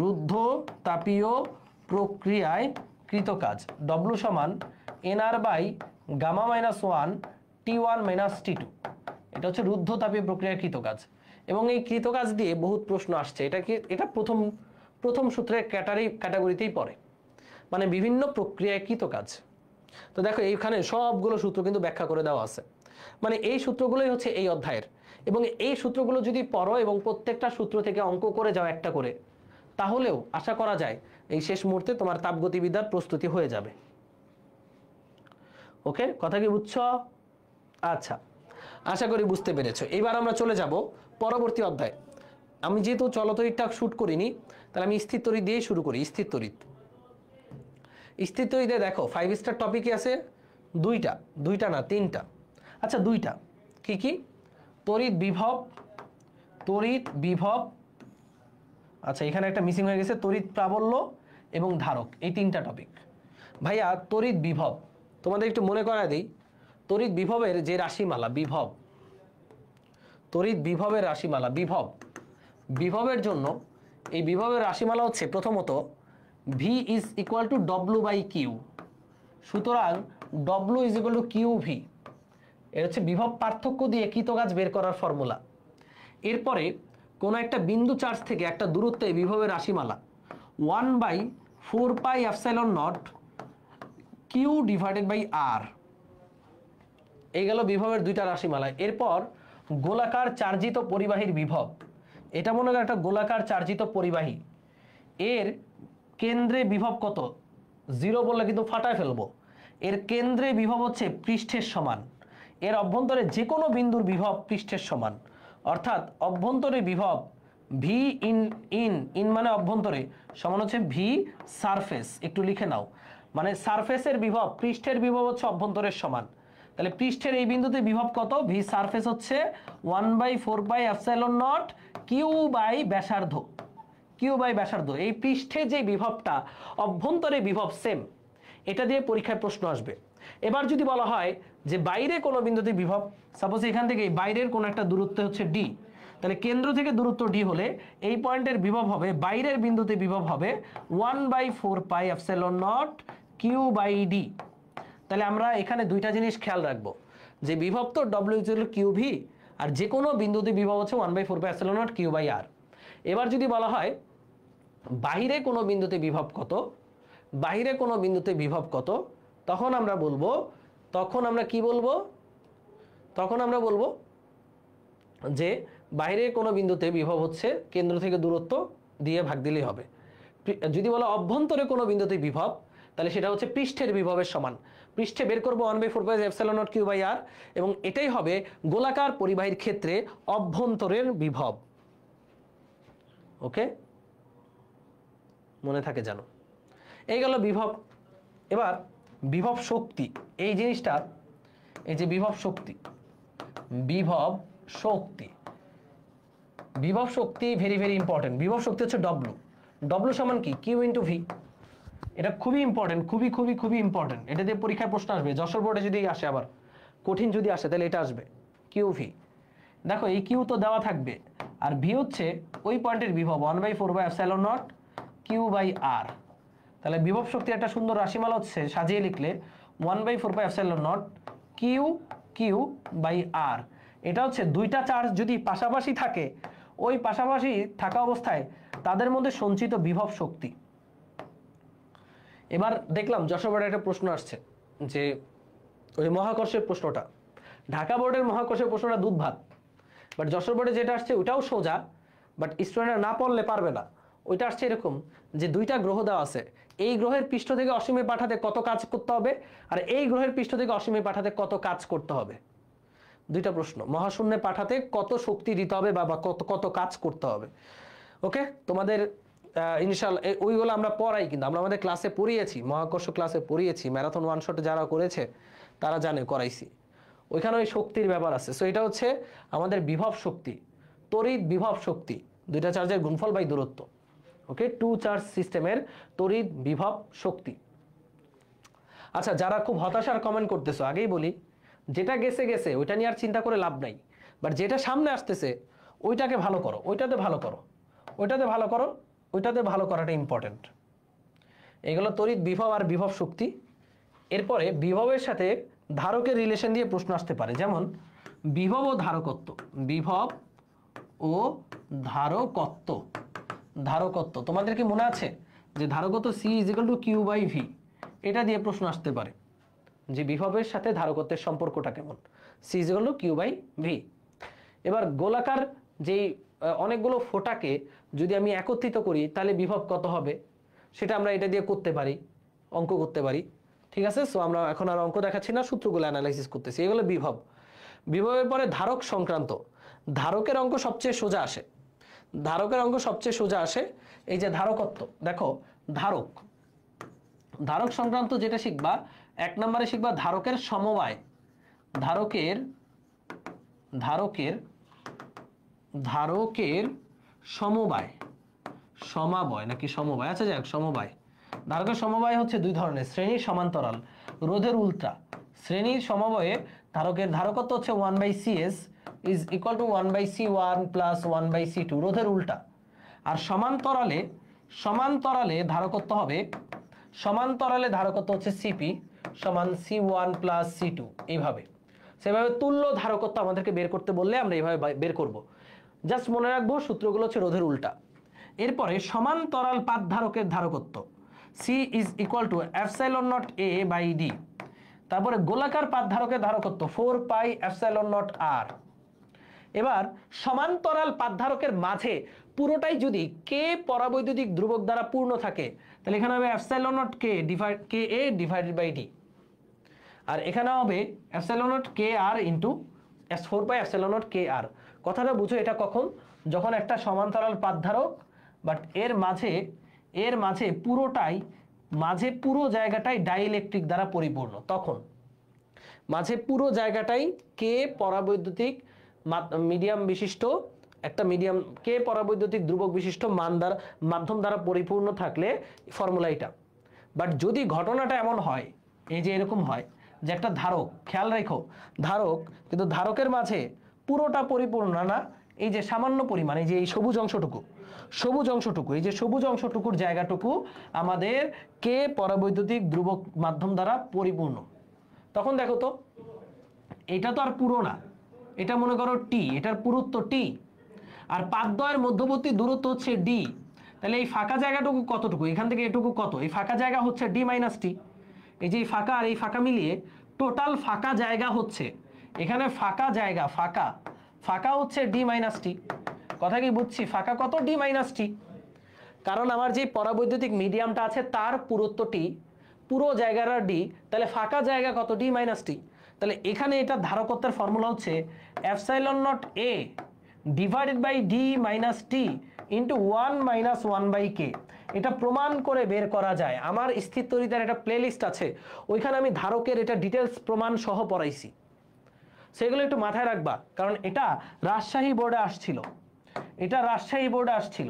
রুদ্ধতাপীয় প্রক্রিয়ায় কৃতকাজ ডব্লু সমান nR by gamma minus one T1 minus T2। এটা হচ্ছে রুদ্ধতাপীয় প্রক্রিয়ায় কৃতকাজ। এবং এই কৃতকাজ দিয়ে বহুত প্রশ্ন আসছে। এটা প্রথম সূত্রের ক্যাটাগরিতেই পড়ে, মানে বিভিন্ন প্রক্রিয়ায় কৃতকাজ। তো দেখো এইখানে সবগুলো সূত্র কিন্তু ব্যাখ্যা করে দেওয়া আছে, মানে এই সূত্রগুলোই হচ্ছে এই অধ্যায়ের। এবং এই সূত্রগুলো যদি পড়ো এবং প্রত্যেকটা সূত্র থেকে অঙ্ক করে যাও একটা করে, তাহলেও আশা করা যায় এই শেষ মুহূর্তে তোমার তাপগতিবিদ্যার প্রস্তুতি হয়ে যাবে। ওকে, কথা কি বুঝছো? আচ্ছা, আশা করি বুঝতে পেরেছো। এবার আমরা চলে যাব পরবর্তী অধ্যায়। আমি যেহেতু চলতরিৎটা শুট করিনি, তাহলে আমি স্থির তড়িৎ দিয়েই শুরু করি। স্থির তড়িৎ, স্থির তড়িৎে দেখো 5 স্টার টপিকই আছে দুইটা না তিনটা। আচ্ছা দুইটা, কি কি? তড়িৎ বিভব, আচ্ছা এখানে একটা মিসিং হয়ে গেছে, তড়িৎ প্রাবল্য এবং ধারক, এই তিনটা টপিক। ভাইয়া তড়িৎ বিভব তোমাদের একটু মনে করায় দিই, তড়িৎ বিভবের যে রাশিমালা, তড়িৎ বিভবের রাশিমালা, বিভবের জন্য এই বিভবের রাশিমালা হচ্ছে প্রথমত V ইজ ইকুয়াল টু ডব্লু বাই কিউ। সুতরাং ডব্লু is equal to q v, এটা হচ্ছে বিভব পার্থক্য দিয়ে কৃতকাজ বের করার ফর্মুলা। এরপরে কোনো একটা বিন্দু চার্জ থেকে একটা দূরত্বে বিভবের রাশিমালা 1/4 pi epsilon not q divided by r. এই গেল বিভবের দুইটা রাশিমালা। এরপর গোলাকার চার্জিত পরিবাহীর বিভব, এটা মনে করেন একটা গোলাকার চার্জিত পরিবাহী, এর কেন্দ্রে বিভব কত, 0 বললে কিন্তু ফাটায় ফেলবো। এর কেন্দ্রে বিভব হচ্ছে পৃষ্ঠের সমান, এর অভ্যন্তরে যে কোনো বিন্দুর বিভব পৃষ্ঠের সমান, অর্থাৎ অভ্যন্তরে বিভব ভি ইন মানে অভ্যন্তরে সমান হচ্ছে ভি সারফেস। একটু লিখে নাও, মানে সারফেসের বিভব পৃষ্ঠের বিভব হচ্ছে অভ্যন্তরের সমান। তাহলে পৃষ্ঠের এই বিন্দুতে বিভব কত, ভি সারফেস হচ্ছে 1/4 pi epsilon not q by ব্যাসার্ধ, এই পৃষ্ঠে যে বিভবটা অভ্যন্তরে বিভব সেম, এটা দিয়ে পরীক্ষায় প্রশ্ন আসবে। এবার যদি বলা হয় যে বাইরে কোনো বিন্দুতে বিভব, সাপোজ এখান থেকে বাইরের কোনো একটা দূরত্ব হচ্ছে ডি, তাহলে কেন্দ্র থেকে দূরত্ব ডি হলে এই পয়েন্টের বিভব হবে, বাইরের বিন্দুতে বিভব হবে 1/4 pi epsilon not q by d. তাহলে আমরা এখানে দুইটা জিনিস খেয়াল রাখবো, যে বিভব তো ডব্লিউ ইকুয়াল কিউ ভি, আর যে কোনো বিন্দুতে বিভব হচ্ছে 1/4 pi epsilon not q by r. এবার যদি বলা হয় বাহিরে কোনো বিন্দুতে বিভব কত, তখন আমরা বলবো, তখন আমরা বলবো যে বাইরে কোনো বিন্দুতে বিভব হচ্ছে কেন্দ্র থেকে দূরত্ব দিয়ে ভাগ দিলেই হবে। যদি বলো অভ্যন্তরে কোনো বিন্দুতে বিভব, তাহলে সেটা হচ্ছে পৃষ্ঠের বিভবের সমান। পৃষ্ঠে বের করবো 1/4 pi epsilon not q by r, এবং এটাই হবে গোলাকার পরিবাহীর ক্ষেত্রে অভ্যন্তরের বিভব। ওকে, মনে থাকে জানো। এই গেল বিভব। এবার বিভব শক্তি, এই জিনিসটা, এই যে বিভব শক্তি ভেরি ভেরি ইম্পর্টেন্ট। বিভব শক্তি হচ্ছে ডব্লু সমান কি, কিউ ইন্টু ভি। এটা খুবই ইম্পর্টেন্ট, খুবই খুবই খুবই ইম্পর্টেন্ট। এটা দিয়ে পরীক্ষায় প্রশ্ন আসবে, যশোর বোর্ডে যদি আসে, আবার কঠিন যদি আসে তাহলে এটা আসবে কিউ ভি। দেখো এই কিউ তো দেওয়া থাকবে, আর ভি হচ্ছে ওই পয়েন্টের বিভব 1/4/ε0 কিউ বাই আর। তাহলে বিভব শক্তি একটা সুন্দর রাশিমালা হচ্ছে সাজিয়ে লিখলে 1/4/ε0 কিউ কিউ বাই আর। এটা হচ্ছে দুইটা চার্জ যদি পাশাপাশি থাকে, ওই পাশাপাশি থাকা অবস্থায় তাদের মধ্যে সঞ্চিত বিভব শক্তি। এবার দেখলাম যশোর বোর্ডে একটা প্রশ্ন আসছে যে ওই মহাকর্ষের প্রশ্নটা, ঢাকা বোর্ডের মহাকর্ষের প্রশ্নটা দুধ ভাত, বাট যশোর বোর্ডে যেটা আসছে ওটাও সোজা, বাট স্টুডেন্টরা না পড়লে পারবে না। ওইটা আসছে এরকম যে দুইটা গ্রহ দেওয়া আছে, এই গ্রহের পৃষ্ঠ থেকে অসীমে পাঠাতে কত কাজ করতে হবে, আর এই গ্রহের পৃষ্ঠ থেকে অসীমে পাঠাতে কত কাজ করতে হবে। দুইটা প্রশ্ন, মহাশূন্যে পাঠাতে কত শক্তি দিতে হবে বা কত কত কাজ করতে হবে। ওকে, তোমাদের ইনশাআল্লাহ ওইগুলো আমরা পড়াই, কিন্তু আমরা আমাদের ক্লাসে পড়িয়েছি, মহাকর্ষ ক্লাসে পড়িয়েছি, ম্যারাথন ওয়ান শট যারা করেছে তারা জানে, করাইছি। ওইখানে ওই শক্তির ব্যাপার আছে। সো এটা হচ্ছে আমাদের বিভব শক্তি, তড়িৎ বিভব শক্তি, দুইটা চার্জের গুণফল বাই দূরত্ব। ওকে, টু চার্জ সিস্টেমের তড়িৎ বিভব শক্তি। আচ্ছা, যারা খুব হতাশার কমেন্ট করতেছো, আগেই বলি যেটা গেছে গেছে ওইটা নিয়ে আর চিন্তা করে লাভ নাই, বাট যেটা সামনে আসতেছে ওইটাকে ভালো করো, ওইটাতে ভালো করো, ওইটাতে ভালো করো, ওইটাতে ভালো করাটা ইম্পর্টেন্ট। এগুলো তড়িৎ বিভব আর বিভব শক্তি। এরপরে বিভবের সাথে ধারকের রিলেশন দিয়ে প্রশ্ন আসতে পারে, যেমন বিভব ও ধারকত্ব। বিভব ও ধারকত্ব, ধারকত্ব তোমাদের কি মনে আছে যে ধারকত্ব c is equal to q by v, এটা দিয়ে প্রশ্ন আসতে পারে যে বিভবের সাথে ধারকত্বের সম্পর্কটা কেমন, C is equal to q by V. এবার গোলাকার যেই অনেকগুলো ফোঁটাকে যদি আমি একত্রিত করি তাহলে বিভব কত হবে, সেটা আমরা এটা দিয়ে করতে পারি, অঙ্ক করতে পারি। ঠিক আছে, সো আমরা এখন আর অঙ্ক দেখাচ্ছি না, সূত্রগুলো অ্যানালাইসিস করতেছি। এগুলো বিভব। বিভবের পরে ধারক সংক্রান্ত, ধারকের অঙ্ক সবচেয়ে সোজা আসে, ধারকের অঙ্ক সবচেয়ে সোজা আসে। এই যে ধারকত্ব, দেখো ধারক, ধারক সংক্রান্ত যেটা শিখবা, এক নম্বরে শিখবা ধারকের সমবায়, ধারকের ধারকের ধারকের সমবায়, সমাবয় নাকি সমবায়, আচ্ছা যাক সমবায়। ধারকের সমবায় হচ্ছে দুই ধরনের, শ্রেণীর সমান্তরাল, রোধের উল্টা। শ্রেণীর সমবায়ে ধারকের ধারকত্ব হচ্ছে 1/CS is equal two 1/C1 plus 1/C2, রোধের উল্টা। আর সমান্তরালে, সমান্তরালে ধারকত্ব হবে, সমান্তরালে ধারকত্ব হচ্ছে সিপি সমান C1 প্লাস C2, এইভাবে। সেভাবে তুল্য ধারকত্ব আমাদেরকে বের করতে বললে আমরা এইভাবে বের করব। জাস্ট মনে রাখবো সূত্রগুলো হচ্ছে রোধের উল্টা। এরপরে সমান্তরাল পাত ধারকের ধারকত্ব C is equal to ε0 A by D। তারপরে গোলাকার পাত ধারকের ধারকত্ব 4πε0 R। এবার সমান্তরাল পাত ধারকের মাঝে পুরোটাই যদি কে পরাবৈদ্যুতিক ধ্রুবক দ্বারা পূর্ণ থাকে, তাহলে এখানে হবে ε0 K A divided by D, আর এখানে হবে ε0 KR ইন্টু 4πε0 KR। কথাটা বুঝো, এটা কখন, যখন একটা সমান্তরাল পাত ধারক বাট এর মাঝে পুরোটাই, মাঝে পুরো জায়গাটাই ডাইইলেকট্রিক দ্বারা পরিপূর্ণ, তখন মাঝে পুরো জায়গাটাই কে পরাবৈদ্যুতিক মিডিয়াম বিশিষ্ট, একটা মিডিয়াম কে পরাবৈদ্যুতিক ধ্রুবক বিশিষ্ট মাধ্যম দ্বারা পরিপূর্ণ থাকলে ফর্মুলা এটা। বাট যদি ঘটনাটা এমন হয়, এই যে এরকম হয় যে একটা ধারক, খেয়াল রেখো ধারক, কিন্তু ধারকের মাঝে পুরোটা পরিপূর্ণ না, এই যে সামান্য পরিমাণ, এই যে এই সবুজ অংশটুকু, এই যে সবুজ অংশটুকুর জায়গাটুকু আমাদের কে পরাবৈদ্যুতিক ধ্রুবক মাধ্যম দ্বারা পরিপূর্ণ, তখন দেখো তো এটা তো আর পুরো না, এটা মনে করো টি, এটার পুরুত্ব টি, আর পাতদ্বয়ের মধ্যবর্তী দূরত্ব হচ্ছে ডি। তাহলে এই ফাঁকা জায়গাটুকু কতটুকু, এখান থেকে এটুকু কত, এই ফাঁকা জায়গা হচ্ছে ডি মাইনাস টি। এই যে ফাঁকা আর এই ফাঁকা মিলিয়ে টোটাল ফাঁকা জায়গা হচ্ছে, এখানে ফাঁকা জায়গা, ফাঁকা হচ্ছে ডি মাইনাস টি। কথা কি বুঝছি, ফাঁকা কত, ডি মাইনাস টি, কারণ আমার যে পরাবৈদ্যুতিক মিডিয়ামটা আছে তার পুরুত্ব টি, পুরো জায়গাটা ডি, তাহলে ফাঁকা জায়গা কত, ডি মাইনাস টি। তাহলে এখানে এটা ধারকত্বের ফর্মুলা হচ্ছে ε0 A divided by d minus t into 1 minus 1/k। এটা প্রমাণ করে বের করা যায়, আমার স্থির তড়িতার একটা প্লেলিস্ট আছে, ওইখানে আমি ধারকের এটা ডিটেলস প্রমাণ সহ পড়াইছি, সেগুলো একটু মাথায় রাখবা, কারণ এটা রাজশাহী বোর্ডে আসছিল,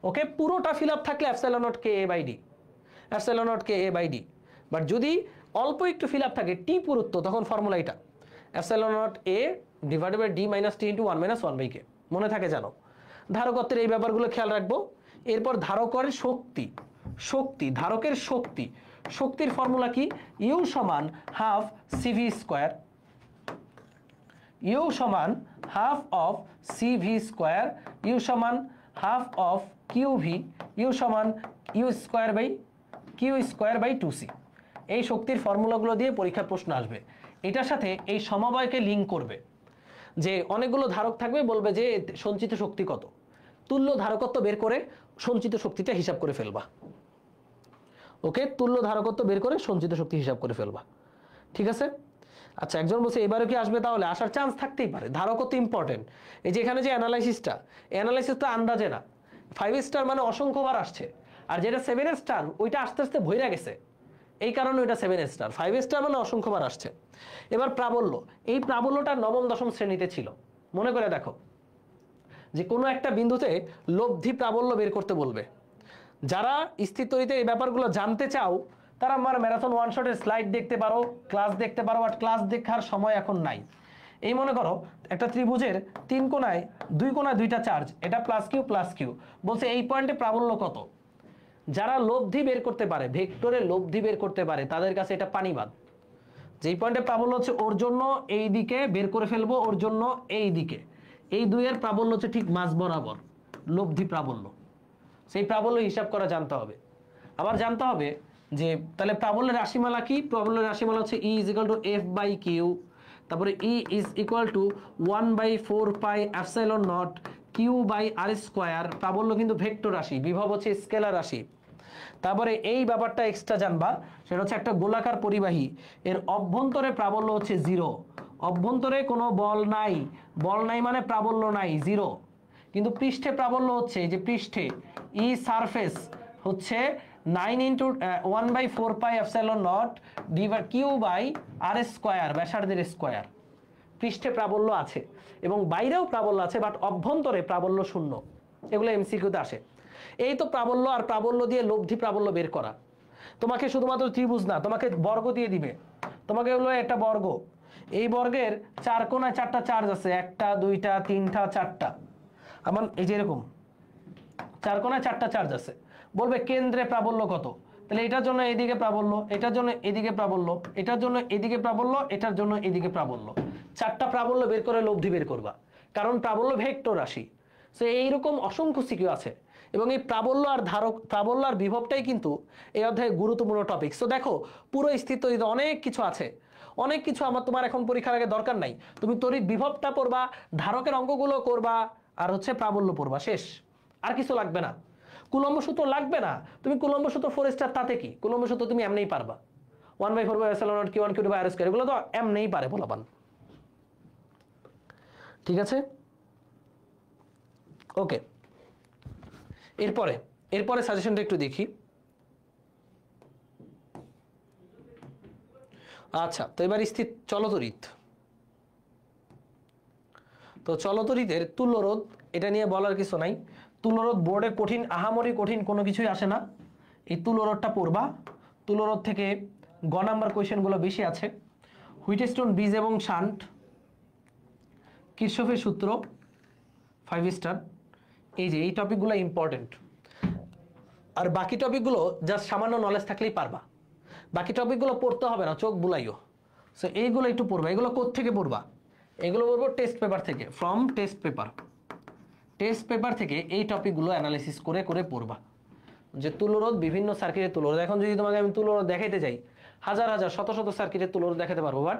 ওকে। পুরোটা ফিল আপ থাকলে ε0 K A by D, epsilon naught K A by d. But যদি অল্প একটু ফিল আপ থাকে টি পুরুত্ব, তখন ফর্মুলা এটা epsilon nought a divided by d minus t into 1 minus 1 by k. মনে থাকে জানো। ধারকত্বের এই ব্যাপারগুলো খেয়াল রাখবো। এরপর ধারকের শক্তি, ধারকের শক্তি, শক্তির ফর্মুলা কি? ইউ সমান হাফ সিভি স্কোয়ার, ইউ সমান half of CV square, u সমান half of q v, u সমান ইউ স্কোয়ার বাই 2c। এই শক্তির ফর্মুলাগুলো দিয়ে পরীক্ষার প্রশ্ন আসবে। এটার সাথে এই সমবায়কে লিঙ্ক করবে, যে অনেকগুলো ধারক থাকবে, বলবে যে সঞ্চিত শক্তি কত, তুল্য ধারকত্ব বের করে সঞ্চিত শক্তিটা হিসাব করে ফেলবা। ওকে, তুল্য ধারকত্ব বের করে সঞ্চিত শক্তি হিসাব করে ফেলবা। ঠিক আছে। আচ্ছা, একজন বলছে এবারে কি আসবে? তাহলে আসার চান্স থাকতেই পারে। ধারকত্ব ইম্পর্টেন্ট। এই যে এখানে যে অ্যানালাইসিসটা আন্দাজে না। 5 স্টার মানে অসংখ্যবার আসছে, আর যেটা 7 স্টার ওইটা আস্তে আস্তে ভইরা গেছে, এই কারণে ওইটা 7 স্টার। 5 স্টার মানে অসংখ্যবার আসছে। এবার প্রাবল্য, এই প্রাবল্যটা নবম দশম শ্রেণীতে ছিল। মনে করে দেখো যে কোনো একটা বিন্দুতে লব্ধি প্রাবল্য বের করতে বলবে। যারা স্থির তড়িতে এই ব্যাপারগুলো জানতে চাও তারা আমার ম্যারাথন ওয়ান শটের স্লাইড দেখতে পারো, ক্লাস দেখতে পারো, বাট ক্লাস দেখার সময় এখন নাই। এই মনে করো একটা ত্রিভুজের 3 কোণায় 2 কোণায় 2টা চার্জ, এটা প্লাস কিউ, বলছে এই পয়েন্টে প্রাবল্য কত। যারা লব্ধি বের করতে পারে, ভেক্টরের লব্ধি বের করতে পারে, তাদের কাছে এটা পানিবাদ। যেই পয়েন্টে প্রাবল্য হচ্ছে ওর জন্য এই দিকে বের করে ফেলবো, ওর জন্য এই দিকে, এই দুইয়ের প্রাবল্য হচ্ছে ঠিক মাঝ বরাবর, লব্ধি প্রাবল্য। সেই প্রাবল্য হিসাব করা জানতে হবে। আবার জানতে হবে যে তাহলে প্রাবল্যের রাশিমালা কি? প্রাবল্যের রাশিমালা হচ্ছে E is equal to f by q, তারপরে E is equal to 1/4 pi epsilon not q by r square. প্রাবল্য কিন্তু ভেক্টর রাশি, বিভব হচ্ছে স্কেলার রাশি। তারপরে এই ব্যাপারটা এক্সট্রা জানবা, সেটা হচ্ছে একটা গোলাকার পরিবাহী, এর অভ্যন্তরে প্রাবল্য হচ্ছে 0। অভ্যন্তরে কোনো বল নাই, বল নাই মানে প্রাবল্য নাই, 0। কিন্তু পৃষ্ঠে প্রাবল্য হচ্ছে, যে পৃষ্ঠে ই সারফেস হচ্ছে 9 into 1/4 pi epsilon naught divide q by r square, ব্যাসার্ধের স্কোয়ার। পৃষ্ঠে প্রাবল্য আছে এবং বাইরেও প্রাবল্য আছে, বাট অভ্যন্তরে প্রাবল্য 0। এগুলো এমসিকিউতে আসে। এই তো প্রাবল্য, আর প্রাবল্য দিয়ে লব্ধি প্রাবল্য বের করা। তোমাকে শুধুমাত্র ত্রিভুজ না, তোমাকে বর্গ দিয়ে দিবে। তোমাকে হলো একটা বর্গ, এই বর্গের 4 কোণায় 4টা চার্জ আছে, 1টা 2টা 3টা 4টা। আমার এই যে এরকম 4 কোণায় 4টা চার্জ আছে, বলবে কেন্দ্রে প্রাবল্য কত। তাহলে এটার জন্য এদিকে প্রাবল্য, এটার জন্য এদিকে প্রাবল্য, এটার জন্য এদিকে প্রাবল্য, এটার জন্য এদিকে প্রাবল্য। 4টা প্রাবল্য বের করে লব্ধি বের করবা, কারণ প্রাবল্য ভেক্টর রাশি। সো এইরকম অসংখ্য সিকিউ আছে, এবং এই প্রাবল্য আর প্রাবল্য আর বিভবটাই কিন্তু এই অধ্যায়ে গুরুত্বপূর্ণ টপিক। সো দেখো পুরো স্থির তড়িৎ অনেক কিছু আছে, অনেক কিছু তোমার এখন পরীক্ষার আগে দরকার নাই। তুমি তড়িৎ বিভবটা পড়বা, ধারকের অঙ্কগুলো করবা, আর হচ্ছে প্রাবল্য পড়বা, শেষ। আর কিছু লাগবে না। কুলম্ব সূত্র লাগবে না। তুমি কুলম্ব সূত্র 4 স্টার, তাতে কি? কুলম্ব সূত্র তুমি এমনিই পারবা। 1/4 by epsilon naught Q1 Q2 by r square, এগুলো তো এমনিই পারে বলাবান। ঠিক আছে, ওকে। এরপরে সাজেশনটা একটু দেখি। আচ্ছা, তো এবার স্থির চলতড়িৎ। তো চলতড়িতের তুল্যরোধ, এটা নিয়ে বলার কিছু নাই। তুল্যরোধ বোর্ডে কঠিন, আহামরি কঠিন কোনো কিছুই আসে না। এই তুল্যরোধটা পড়বা। তুল্যরোধ থেকে গ নাম্বার কোয়েশ্চেনগুলো বেশি আছে। হুইটস্টোন ব্রিজ এবং শান্ট, কিরশফের সূত্র, 5 স্টার। এই যে এই টপিকগুলো ইম্পর্টেন্ট। আর বাকি টপিকগুলো জাস্ট সামান্য নলেজ থাকলেই পারবা। বাকি টপিকগুলো পড়তে হবে না, চোখ বুলাইও। সো এইগুলো একটু পড়বা। এগুলো কোত্থেকে পড়বা? এগুলো পড়বো টেস্ট পেপার থেকে, from test paper. Test paper থেকে এই টপিকগুলো অ্যানালাইসিস করে করে পড়বা, যে তুল্যরোধ, বিভিন্ন সার্কিটের তুল্যরোধ। এখন যদি তোমাকে আমি তুল্যরোধ দেখাইতে যাই, হাজার হাজার শত শত সার্কিটের তুল্যরোধ দেখাতে পারবো, বাট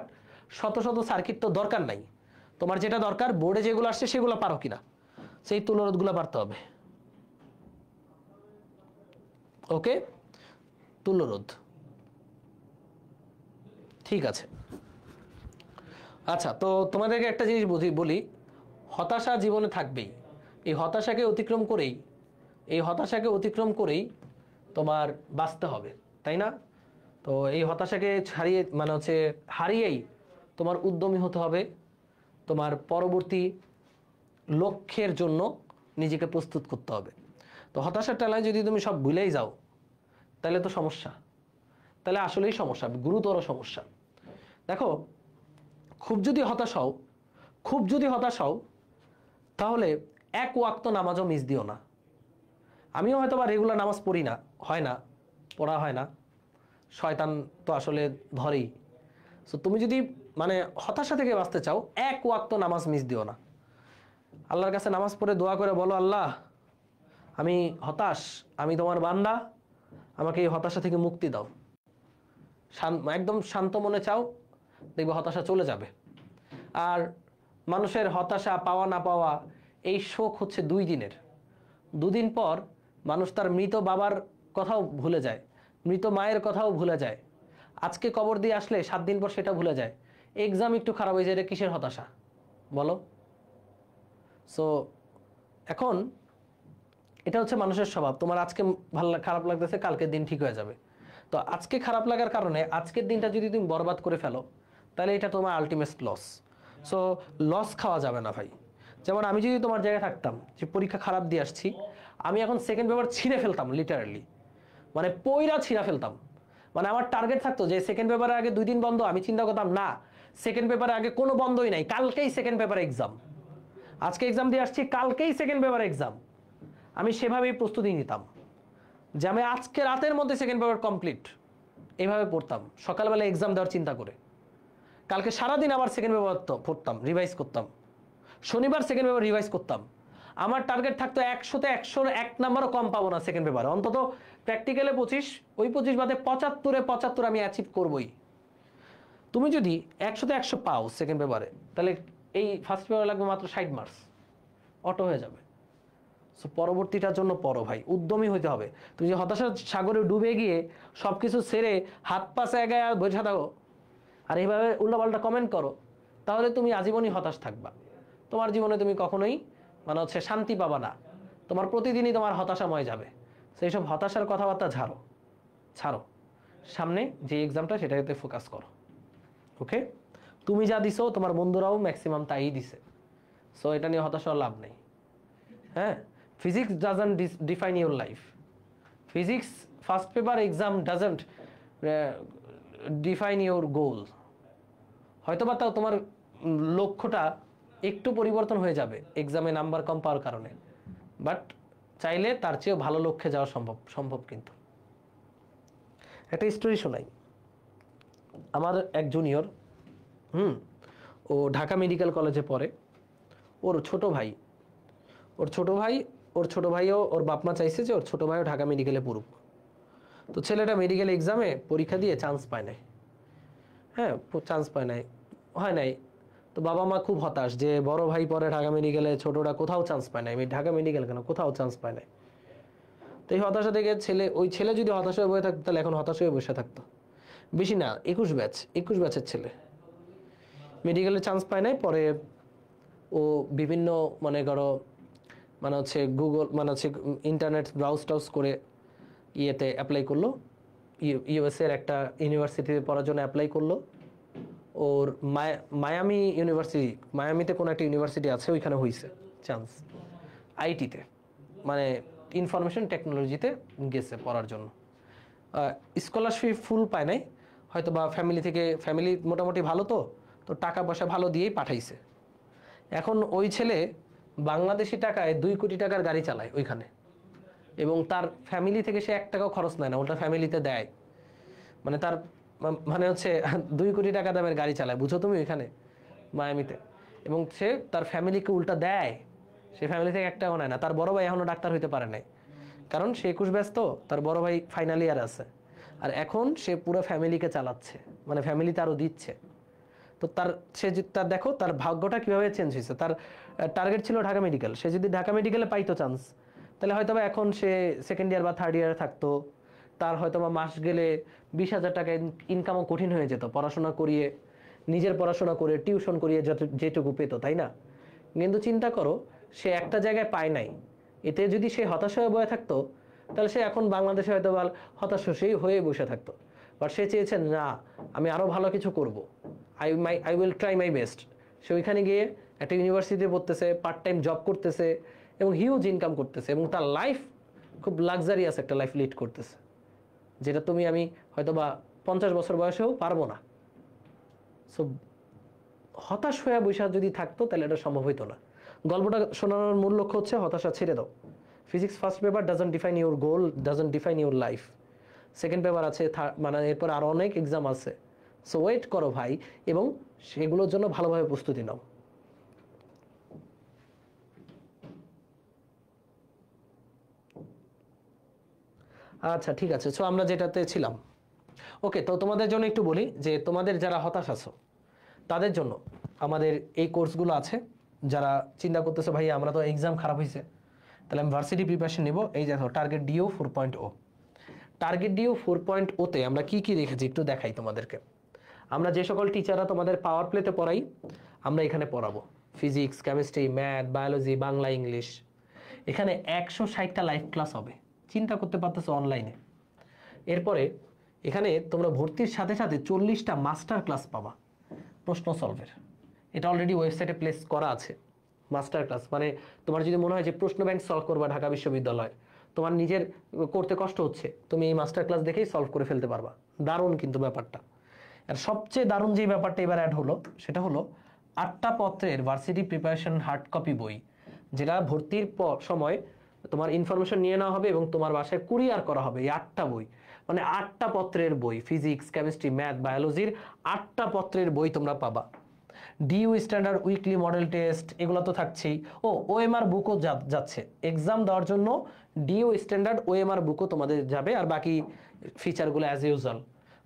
শত শত সার্কিট তো দরকার নাই। তোমার যেটা দরকার বোর্ডে যেগুলো আসছে সেগুলো পারো কিনা, সেই তুল্যরোধগুলো পারতে হবে। ওকে, তুল্যরোধ ঠিক আছে। আচ্ছা, তো তোমাদেরকে একটা জিনিস বলি, হতাশা জীবনে থাকবেই। এই হতাশাকে অতিক্রম করেই তোমার বাঁচতে হবে, তাই না? তো এই হতাশাকে হারিয়েই তোমার উদ্যমী হতে হবে, তোমার পরবর্তী লক্ষ্যের জন্য নিজেকে প্রস্তুত করতে হবে। তো হতাশার টালায় যদি তুমি সব ভুলেই যাও, তাহলে তো সমস্যা, তাহলে আসলেই সমস্যা, গুরুতর সমস্যা। দেখো, খুব যদি হতাশ হও তাহলে এক ওয়াক্ত নামাজও মিস দিও না। আমিও হয়তো বা রেগুলার নামাজ পড়ি না, পড়া হয় না, শয়তান তো আসলে ধরেই। সো তুমি যদি মানে হতাশা থেকে বাঁচতে চাও, এক ওয়াক্ত নামাজ মিস দিও না। আল্লাহর কাছে নামাজ পড়ে দোয়া করে বলো, আল্লাহ আমি হতাশ, আমি তোমার বান্দা, আমাকে এই হতাশা থেকে মুক্তি দাও। একদম শান্ত মনে চাও, দেখবে হতাশা চলে যাবে। আর মানুষের হতাশা পাওয়া না পাওয়া এই শোক হচ্ছে 2 দিনের। 2 দিন পর মানুষ তার মৃত বাবার কথাও ভুলে যায়, মৃত মায়ের কথাও ভুলে যায়। আজকে কবর দিয়ে আসলে 7 দিন পর সেটা ভুলে যায়। এক্সাম একটু খারাপ হয়ে যায়, এটা কিসের হতাশা বলো? সো এখন এটা হচ্ছে মানুষের স্বভাব। তোমার আজকে খারাপ লাগতেছে, কালকের দিন ঠিক হয়ে যাবে। তো আজকে খারাপ লাগার কারণে আজকের দিনটা যদি তুমি বরবাদ করে ফেলো, তাহলে এটা তোমার আলটিমেট লস। সো লস খাওয়া যাবে না ভাই। যেমন আমি যদি তোমার জায়গায় থাকতাম, যে পরীক্ষা খারাপ দিয়ে আসছি, আমি এখন সেকেন্ড পেপার ছিঁড়ে ফেলতাম, লিটারালি মানে পয়রা ছিঁড়া ফেলতাম। মানে আমার টার্গেট থাকতো যে সেকেন্ড পেপারের আগে 2 দিন বন্ধ। আমি চিন্তা করতাম না, সেকেন্ড পেপারের আগে কোনো বন্ধই নাই, কালকেই সেকেন্ড পেপার এক্সাম। আজকে এক্সাম দিয়ে আসছি, কালকেই সেকেন্ড পেপার এক্সাম। আমি সেভাবেই প্রস্তুতি নিতাম যে আমি আজকে রাতের মধ্যে সেকেন্ড পেপার কমপ্লিট, এইভাবে পড়তাম সকালবেলা এক্সাম দেওয়ার চিন্তা করে। কালকে সারাদিন আবার সেকেন্ড পেপার পড়তাম, রিভাইজ করতাম। শনিবার সেকেন্ড পেপার রিভাইজ করতাম। আমার টার্গেট থাকতো 100-তে 101 নাম্বারও কম পাবো না সেকেন্ড পেপারে, অন্তত প্র্যাকটিক্যালে 25, ওই 25 বাদে 75-এ আমি অ্যাচিভ করবই। তুমি যদি 100-তে 100 পাও সেকেন্ড পেপারে, তাহলে এই ফার্স্ট পেপারে লাগবে মাত্র 60 মার্কস, অটো হয়ে যাবে। সো পরবর্তীটার জন্য পড়ো ভাই, উদ্যমী হইতে হবে। তুমি যে হতাশার সাগরে ডুবে গিয়ে সবকিছু ছেড়ে হাত পা জায়গায় বসে থাকো আর এইভাবে উল্টাপাল্টা কমেন্ট করো, তাহলে তুমি আজীবনই হতাশ থাকবা। তোমার জীবনে তুমি কখনোই মানে হচ্ছে শান্তি পাবা না, তোমার প্রতিদিনই তোমার হতাশাময় যাবে। সেই সব হতাশার কথাবার্তা ছাড়ো, সামনে যে এক্সামটা সেটাতে ফোকাস করো। ওকে, তুমি যা দিছো তোমার বন্ধুরাও ম্যাক্সিমাম তাই দিছে। সো এটা নিয়ে হতাশার লাভ নেই। হ্যাঁ, physics doesn't define your life. Physics first paper exam doesn't define your goal. হয়তো বা তাও তোমার লক্ষ্যটা একটু পরিবর্তন হয়ে যাবে এক্সামে নাম্বার কম পাওয়ার কারণে, বাট চাইলে তার চেয়েও ভালো লক্ষ্যে যাওয়া সম্ভব। কিন্তু একটা স্টোরি শোনাই। আমার এক জুনিয়র, ও ঢাকা মেডিকেল কলেজে পড়ে। ওর ছোট ভাইও ওর বাপ মা চাইছে যে ওর ছোট ভাইও ঢাকা মেডিকেলে পড়ুক। তো ছেলেটা মেডিকেল এক্সামে পরীক্ষা দিয়ে চান্স পায় নাই। হয় নাই। তো বাবা মা খুব হতাশ যে বড় ভাই পরে ঢাকা মেডিকেলে, ছোটটা কোথাও চান্স পায় নাই। ঢাকা মেডিকেল কেন, কোথাও চান্স পায় নাই। তো এই হতাশা থেকে ওই ছেলে যদি হতাশ হয়ে বসে থাকতো, তাহলে এখন হতাশ হয়ে বসে থাকতো। বেশি না, 21 ব্যাচের ছেলে মেডিকেলে চান্স পায় নাই। পরে ও বিভিন্ন গুগল ইন্টারনেট ব্রাউজ করে ইয়েতে অ্যাপ্লাই করলো, ইউএসএ এর একটা ইউনিভার্সিটিতে পড়ার জন্য অ্যাপ্লাই করলো। ওর মায়ামিতে কোনো একটা ইউনিভার্সিটি আছে, ওইখানে হয়েছে চান্স। আইটিতে মানে ইনফরমেশন টেকনোলজিতে গেছে পড়ার জন্য। স্কলারশিপ ফুল পায় নাই, হয়তো বা ফ্যামিলি মোটামুটি ভালো, তো টাকা পয়সা ভালো দিয়েই পাঠাইছে। এখন ওই ছেলে বাংলাদেশি টাকায় 2 কোটি টাকার গাড়ি চালায় ওইখানে, এবং তার ফ্যামিলি থেকে সে 1 টাকাও খরচ নেয় না, ওটা ফ্যামিলিতে দেয়। তার 2 কোটি টাকা দামের গাড়ি চালায়, বুঝো তুমি, ওইখানে মায়ামিতে। এবং সে তার ফ্যামিলিকে উল্টা দেয়, সে ফ্যামিলি থেকে 1 টাকাও নেয় না। তার বড় ভাই এখনো ডাক্তার হইতে পারে নাই, কারণ সে 21 ব্যাচ, তো তার বড় ভাই ফাইনাল ইয়ার আছে। আর এখন সে পুরো ফ্যামিলিকে চালাচ্ছে, ফ্যামিলি তারও দিচ্ছে। তো দেখো তার ভাগ্যটা কিভাবে চেঞ্জ হয়েছে। তার টার্গেট ছিল ঢাকা মেডিকেল, সে যদি ঢাকা মেডিকেলে পাইতো চান্স, তাহলে হয়তো বা এখন সে সেকেন্ড ইয়ার বা থার্ড ইয়ারে থাকতো। তার হয়তো বা মাস গেলে 20,000 টাকা ইনকামও কঠিন হয়ে যেত, পড়াশোনা করিয়ে, নিজের পড়াশোনা করে টিউশন করিয়ে যেটুকু পেতো, তাই না? কিন্তু চিন্তা করো, সে একটা জায়গায় পায় নাই। এতে যদি সে হতাশ হয়ে বসে থাকতো, তাহলে সে এখন বাংলাদেশে হয়তো হতাশ হয়ে বসে থাকতো। বাট সে চেয়েছেন না, আমি আরও ভালো কিছু করব, I will try my best. সে ওইখানে গিয়ে একটা ইউনিভার্সিটিতে পড়তেছে, পার্ট টাইম জব করতেছে এবং হিউজ ইনকাম করতেছে, এবং তার লাইফ খুব লাক্সারিয়াস একটা লাইফ লিড করতেছে। যেটা আমি হয়তো বা 50 বছর বয়সেও পারবো না। সো হতাশ হয়ে বসে যদি থাকতো তাহলে এটা সম্ভব হইতো না। গল্পটা শোনানোর মূল লক্ষ্য হচ্ছে হতাশা ছেড়ে দাও। Physics first paper doesn't define your goal, doesn't define your life. Second paper আছে, মানে এরপর আরো অনেক এক্সাম আছে। সো ওয়েট করো ভাই, এবং সেগুলোর জন্য ভালোভাবে প্রস্তুতি নাও। আচ্ছা ঠিক আছে, সো আমরা যেটাতে ছিলাম। ওকে, তো তোমাদের জন্য একটু বলি যে তোমাদের যারা হতাশ আছো তাদের জন্য আমাদের এই কোর্সগুলো আছে। যারা চিন্তা করতেছো ভাই আমরা তো এক্সাম খারাপ হয়েছে, তাহলে আমি ভার্সিটি প্রিপারেশন নিব, এই দেখো টার্গেট ডিও 4.0। টার্গেট ডিও 4.0তে আমরা কি কি রেখেছি একটু দেখাই তোমাদেরকে। আমরা যে সকল টিচাররা তোমাদের পাওয়ার প্লেতে পড়াই আমরা এখানে পড়াবো। Physics, chemistry, math, biology, Bangla, English. এখানে 160টা লাইভ ক্লাস হবে, চিন্তা করতে পারতেছো অনলাইনে। এরপরে এখানে তোমরা ভর্তির সাথে সাথে 40টা মাস্টার ক্লাস পাবা প্রশ্ন সলভের। এটা অলরেডি ওয়েবসাইটে প্লেস করা আছে। মাস্টার ক্লাস মানে তোমার যদি মনে হয় যে প্রশ্ন ব্যাংক সলভ করবা ঢাকা বিশ্ববিদ্যালয়, তোমার নিজের করতে কষ্ট হচ্ছে, তুমি এই মাস্টার ক্লাস দেখেই সলভ করে ফেলতে পারবা। দারুণ কিন্তু ব্যাপারটা। আর সবচেয়ে দারুণ যে ব্যাপারটা এবার অ্যাড হলো সেটা হলো 8টা পত্রের ভার্সিটি প্রিপারেশন হার্ড কপি বই, যেটা ভর্তির সময় তোমার ইনফরমেশন নিয়ে নেওয়া হবে এবং তোমার বাসায় কুরিয়ার করা হবে। এই 8টা বই মানে 8টা পত্রের বই, ফিজিক্স, কেমিস্ট্রি, ম্যাথ, বায়োলজির 8টা পত্রের বই তোমরা পাবা। DU standard weekly model test এগুলো তো থাকছেই। ওএমআর বুকও যাচ্ছে এক্সাম দেওয়ার জন্য। ডিইউ স্ট্যান্ডার্ড ওএমআর বুকও তোমাদের যাবে, আর বাকি ফিচারগুলো অ্যাজ ইউজুয়াল।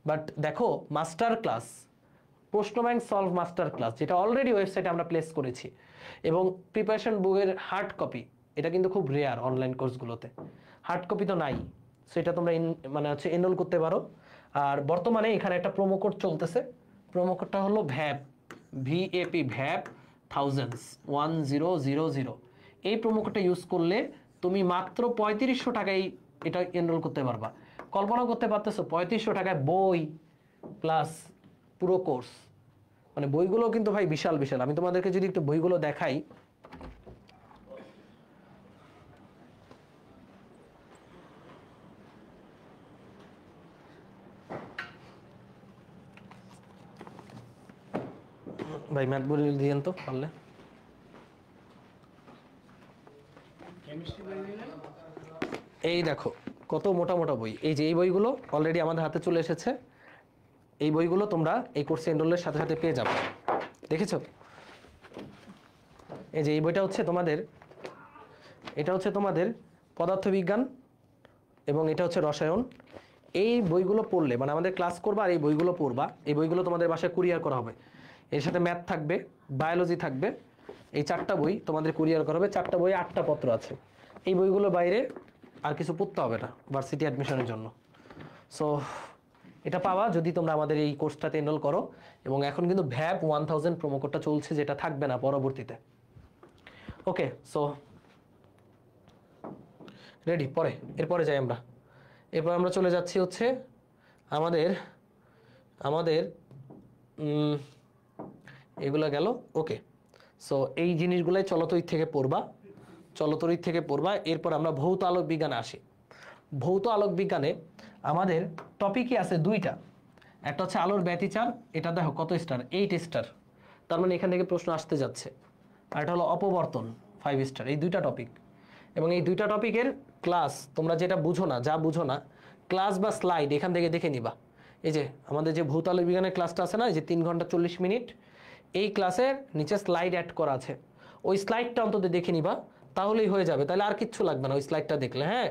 বাট দেখো মাস্টার ক্লাস, প্রশ্ন ব্যাংক সলভ মাস্টার ক্লাস, যেটা অলরেডি ওয়েবসাইটে আমরা প্লেস করেছি, এবং প্রিপারেশন বুকের হার্ড কপি, এটা কিন্তু খুব রেয়ার অনলাইন কোর্সগুলোতে। হার্ড কপি তো নাই, সো এটা তোমরা মানে হচ্ছে এনরোল করতে পারো। আর বর্তমানে এখানে একটা প্রোমো কোড চলতেছে, প্রোমো কোডটা হলো ভ্যাপ, ভিএপি, ভ্যাপ থাউজেন্ডস 1000। এই প্রোমো কোডটা ইউজ করলে তুমি মাত্র 3500 টাকায় এটা এনরোল করতে পারবা। কল্পনা করতে পারতেছো 3500 টাকায় বই প্লাস পুরো কোর্স। মানে বইগুলো কিন্তু ভাই বিশাল বিশাল। আমি তোমাদেরকে যদি একটু বইগুলো দেখাই, ভাই ম্যাথ বই দিয়েন তো পারলে। এই দেখো কত মোটা মোটা বই। এই যে এই বইগুলো অলরেডি আমাদের হাতে চলে এসেছে। এই বইগুলো তোমরা এই কোর্সে এনরোলের সাথে সাথে পেয়ে যাবে। দেখেছো? এই যে এই বইটা হচ্ছে তোমাদের, এটা হচ্ছে তোমাদের পদার্থবিজ্ঞান এবং এটা হচ্ছে রসায়ন। এই বইগুলো পড়লে মানে আমাদের ক্লাস করবা আর এই বইগুলো পড়বা, এই বইগুলো তোমাদের বাসায় কুরিয়ার করা হবে। এর সাথে ম্যাথ থাকবে, বায়োলজি থাকবে। এই 4টা বই তোমাদের কুরিয়ার করা হবে। 4টা বই 8টা পত্র আছে। এই বইগুলো বাইরে আর কিছু পড়তে হবে না ভার্সিটি অ্যাডমিশনের জন্য। সো এটা পাওয়া যদি তোমরা আমাদের এই কোর্সটাতে এনরোল করো। এবং এখন কিন্তু ভ্যাপ 1000 প্রোমো কোডটা চলছে, যেটা থাকবে না পরবর্তীতে। ওকে, সো রেডি? এরপরে যাই আমরা। এরপর আমরা চলে যাচ্ছি হচ্ছে আমাদের এগুলো গেল। ওকে, সো এই জিনিসগুলাই চলতরিৎ থেকে পড়বা। এরপর আমরা ভৌত আলোক বিজ্ঞানে আসি। ভৌত আলোক বিজ্ঞানে আমাদের টপিকই আছে 2টা। একটা হচ্ছে আলোর ব্যতিচার, এটা দেখো কত স্টার, 8 স্টার, তার মানে এখান থেকে প্রশ্ন আসতে যাচ্ছে। আর এটা হলো অপবর্তন, 5 স্টার। এই 2টা টপিক, এবং এই 2টা টপিকের ক্লাস তোমরা যেটা বুঝো না ক্লাস বা স্লাইড এখান থেকে দেখে নিবা। এই যে আমাদের যে ভৌত আলোক বিজ্ঞানের ক্লাসটা আছে না, এই যে 3 ঘন্টা 40 মিনিট, এই ক্লাসের নিচে স্লাইড অ্যাড করা আছে। ওই স্লাইডটা অন্তত দেখে নিবা, তাহলেই হয়ে যাবে। তাহলে আর কিচ্ছু লাগবে না ওই স্লাইডটা দেখলে। হ্যাঁ,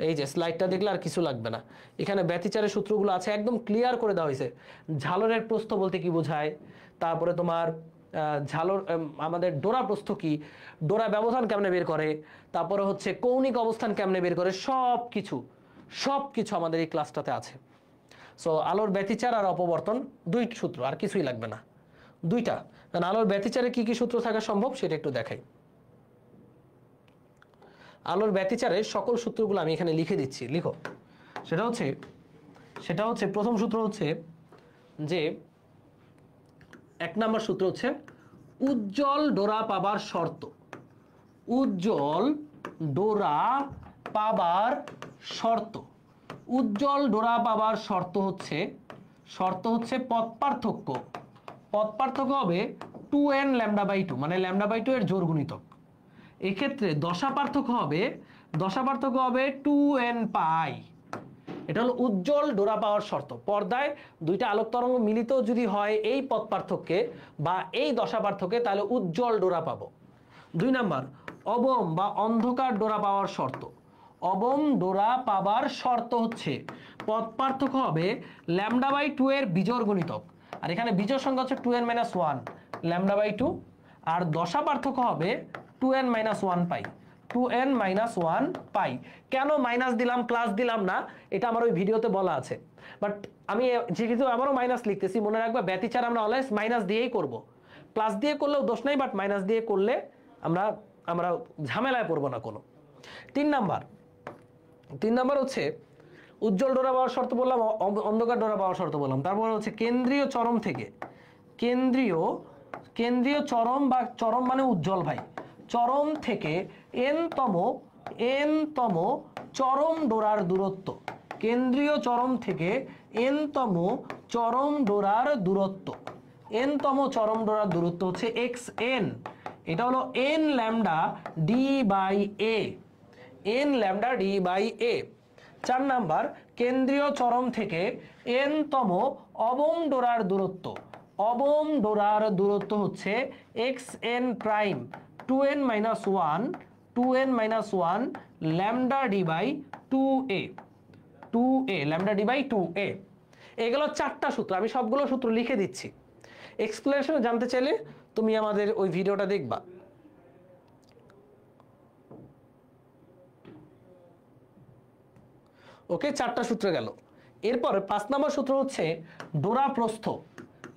এই যে স্লাইডটা দেখলে আর কিছু লাগবে না। এখানে ব্যতিচারের সূত্রগুলো আছে, একদম ক্লিয়ার করে দেওয়া হয়েছে। ঝালরের প্রস্থ বলতে কি বোঝায়, তারপরে তোমার ঝালর, আমাদের ডোরা প্রস্থ কি, ডোরা ব্যবধান কেমনে বের করে, তারপরে হচ্ছে কৌণিক অবস্থান কেমনে বের করে, সব কিছু আমাদের এই ক্লাসটাতে আছে। সো আলোর ব্যতিচার আর অপবর্তন 2 সূত্র, আর কিছুই লাগবে না, 2টা। কারণ আলোর ব্যতিচারে কি কি সূত্র থাকা সম্ভব সেটা একটু দেখাই। আলোর ব্যতিচারের সকল সূত্রগুলো আমি এখানে লিখে দিচ্ছি, লিখো। সেটা হচ্ছে প্রথম সূত্র হচ্ছে যে 1 নম্বর সূত্র হচ্ছে উজ্জ্বল ডোরা পাবার শর্ত। উজ্জ্বল ডোরা পাবার শর্ত। উজ্জ্বল ডোরা পাবার শর্ত হচ্ছে পথ পার্থক্য হবে 2n λ/2 মানে λ/2 এর জোড় গুণিতক। এক্ষেত্রে দশা পার্থক্য হবে 2n পাই। এটা হলো উজ্জ্বল ডোরা পাওয়ার শর্ত। পর্দায় দুইটা আলোক তরঙ্গ মিলিত যদি হয় এই পথ পার্থক্যে বা এই দশা পার্থক্যে, তাহলে উজ্জ্বল ডোরা পাবো। 2 নাম্বার, অবম বা অন্ধকার ডোরা পাওয়ার শর্ত। অবম ডোরা পাবার শর্ত হচ্ছে পথ পার্থক্য হবে λ/2 এর বিজোড় গুণিতক, আর এখানে বিজোড় সংখ্যা হচ্ছে 2n - 1 λ/2, আর দশা পার্থক্য হবে 2n - 1 পাই। 2n - 1 পাই। কেন মাইনাস দিলাম, প্লাস দিলাম না, এটা আমার ওই ভিডিওতে বলা আছে, বাট আমি যেহেতু আবারও মাইনাস লিখতেছি, মনে রাখবা ব্যতিচার আমরা অলওয়েজ মাইনাস দিয়েই করব। প্লাস দিয়ে করলেও দোষ নাই, বাট মাইনাস দিয়ে করলে আমরা ঝামেলায় পড়বো না কোনো। 3 নাম্বার হচ্ছে উজ্জ্বল ডোরা পাওয়ার শর্ত বললাম, অন্ধকার ডোরা পাওয়ার শর্ত বললাম। তারপর হচ্ছে কেন্দ্রীয় চরম থেকে, কেন্দ্রীয় চরম বা চরম মানে উজ্জ্বল ভাই, চরম থেকে n তম চরম ডোরার দূরত্ব। কেন্দ্রীয় চরম থেকে n তম চরম ডোরার দূরত্ব, n তম চরম ডোরার দূরত্ব হচ্ছে xn। এটা হলো n λ/d/a, n λ/d/a। 4 number, কেন্দ্রীয় চরম থেকে n তম অবম ডোরার দূরত্ব। অবম ডোরার দূরত্ব হচ্ছে xn prime 2n - 1 λ/d/2a, λ/d/2a। এগুলো 4টা সূত্র, আমি সবগুলো সূত্র লিখে দিচ্ছি। এক্সপ্লেনেশন জানতে চাইলে তুমি আমাদের ওই ভিডিওটা দেখবা। ওকে, 4টা সূত্র গেল। এরপর 5 নম্বর সূত্র হচ্ছে ডোরা প্রস্থ।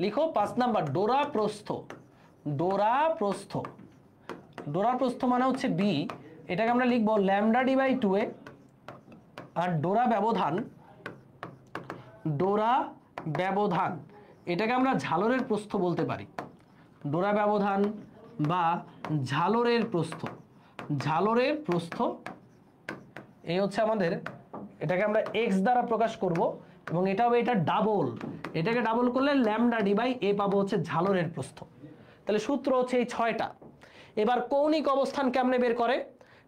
লিখো 5 নাম্বার, ডোরা প্রস্থ মানে হচ্ছে b, এটাকে আমরা লিখবো λ/2a। আর ডোরা ব্যবধান এটাকে আমরা ঝালরের প্রস্থ বলতে পারি। ডোরা ব্যবধান বা ঝালরের প্রস্থ এই হচ্ছে আমাদের, এটাকে আমরা x দ্বারা প্রকাশ করব এবং এটা হবে এটা ডাবল, এটাকে ডাবল করলে λ/d/a পাবো হচ্ছে ঝালরের প্রস্থ। তাহলে সূত্র হচ্ছে এই 6টা। এবার কৌণিক অবস্থান কেমনে বের করে,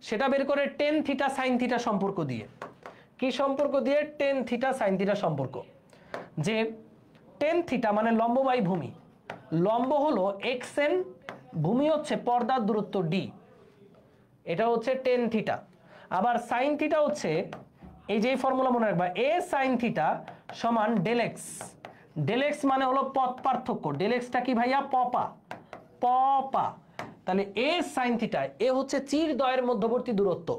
সেটা বের করে tan θ sin θ সম্পর্ক দিয়ে। কি সম্পর্ক দিয়ে? tan θ sin θ সম্পর্ক। যে tan θ মানে লম্ব বাই ভূমি, লম্ব হলো xn, ভূমি হচ্ছে পর্দার দূরত্ব d, এটা হচ্ছে tan θ। আবার sin θ হচ্ছে এই যে ফর্মুলা মনে রাখবা, a sin θ সমান del x। del x মানে হলো পথ পার্থক্য, del x টা কি ভাইয়া? পপা। তাহলে a sin θ, এ হচ্ছে চির দ্বয়ের মধ্যবর্তী দূরত্ব,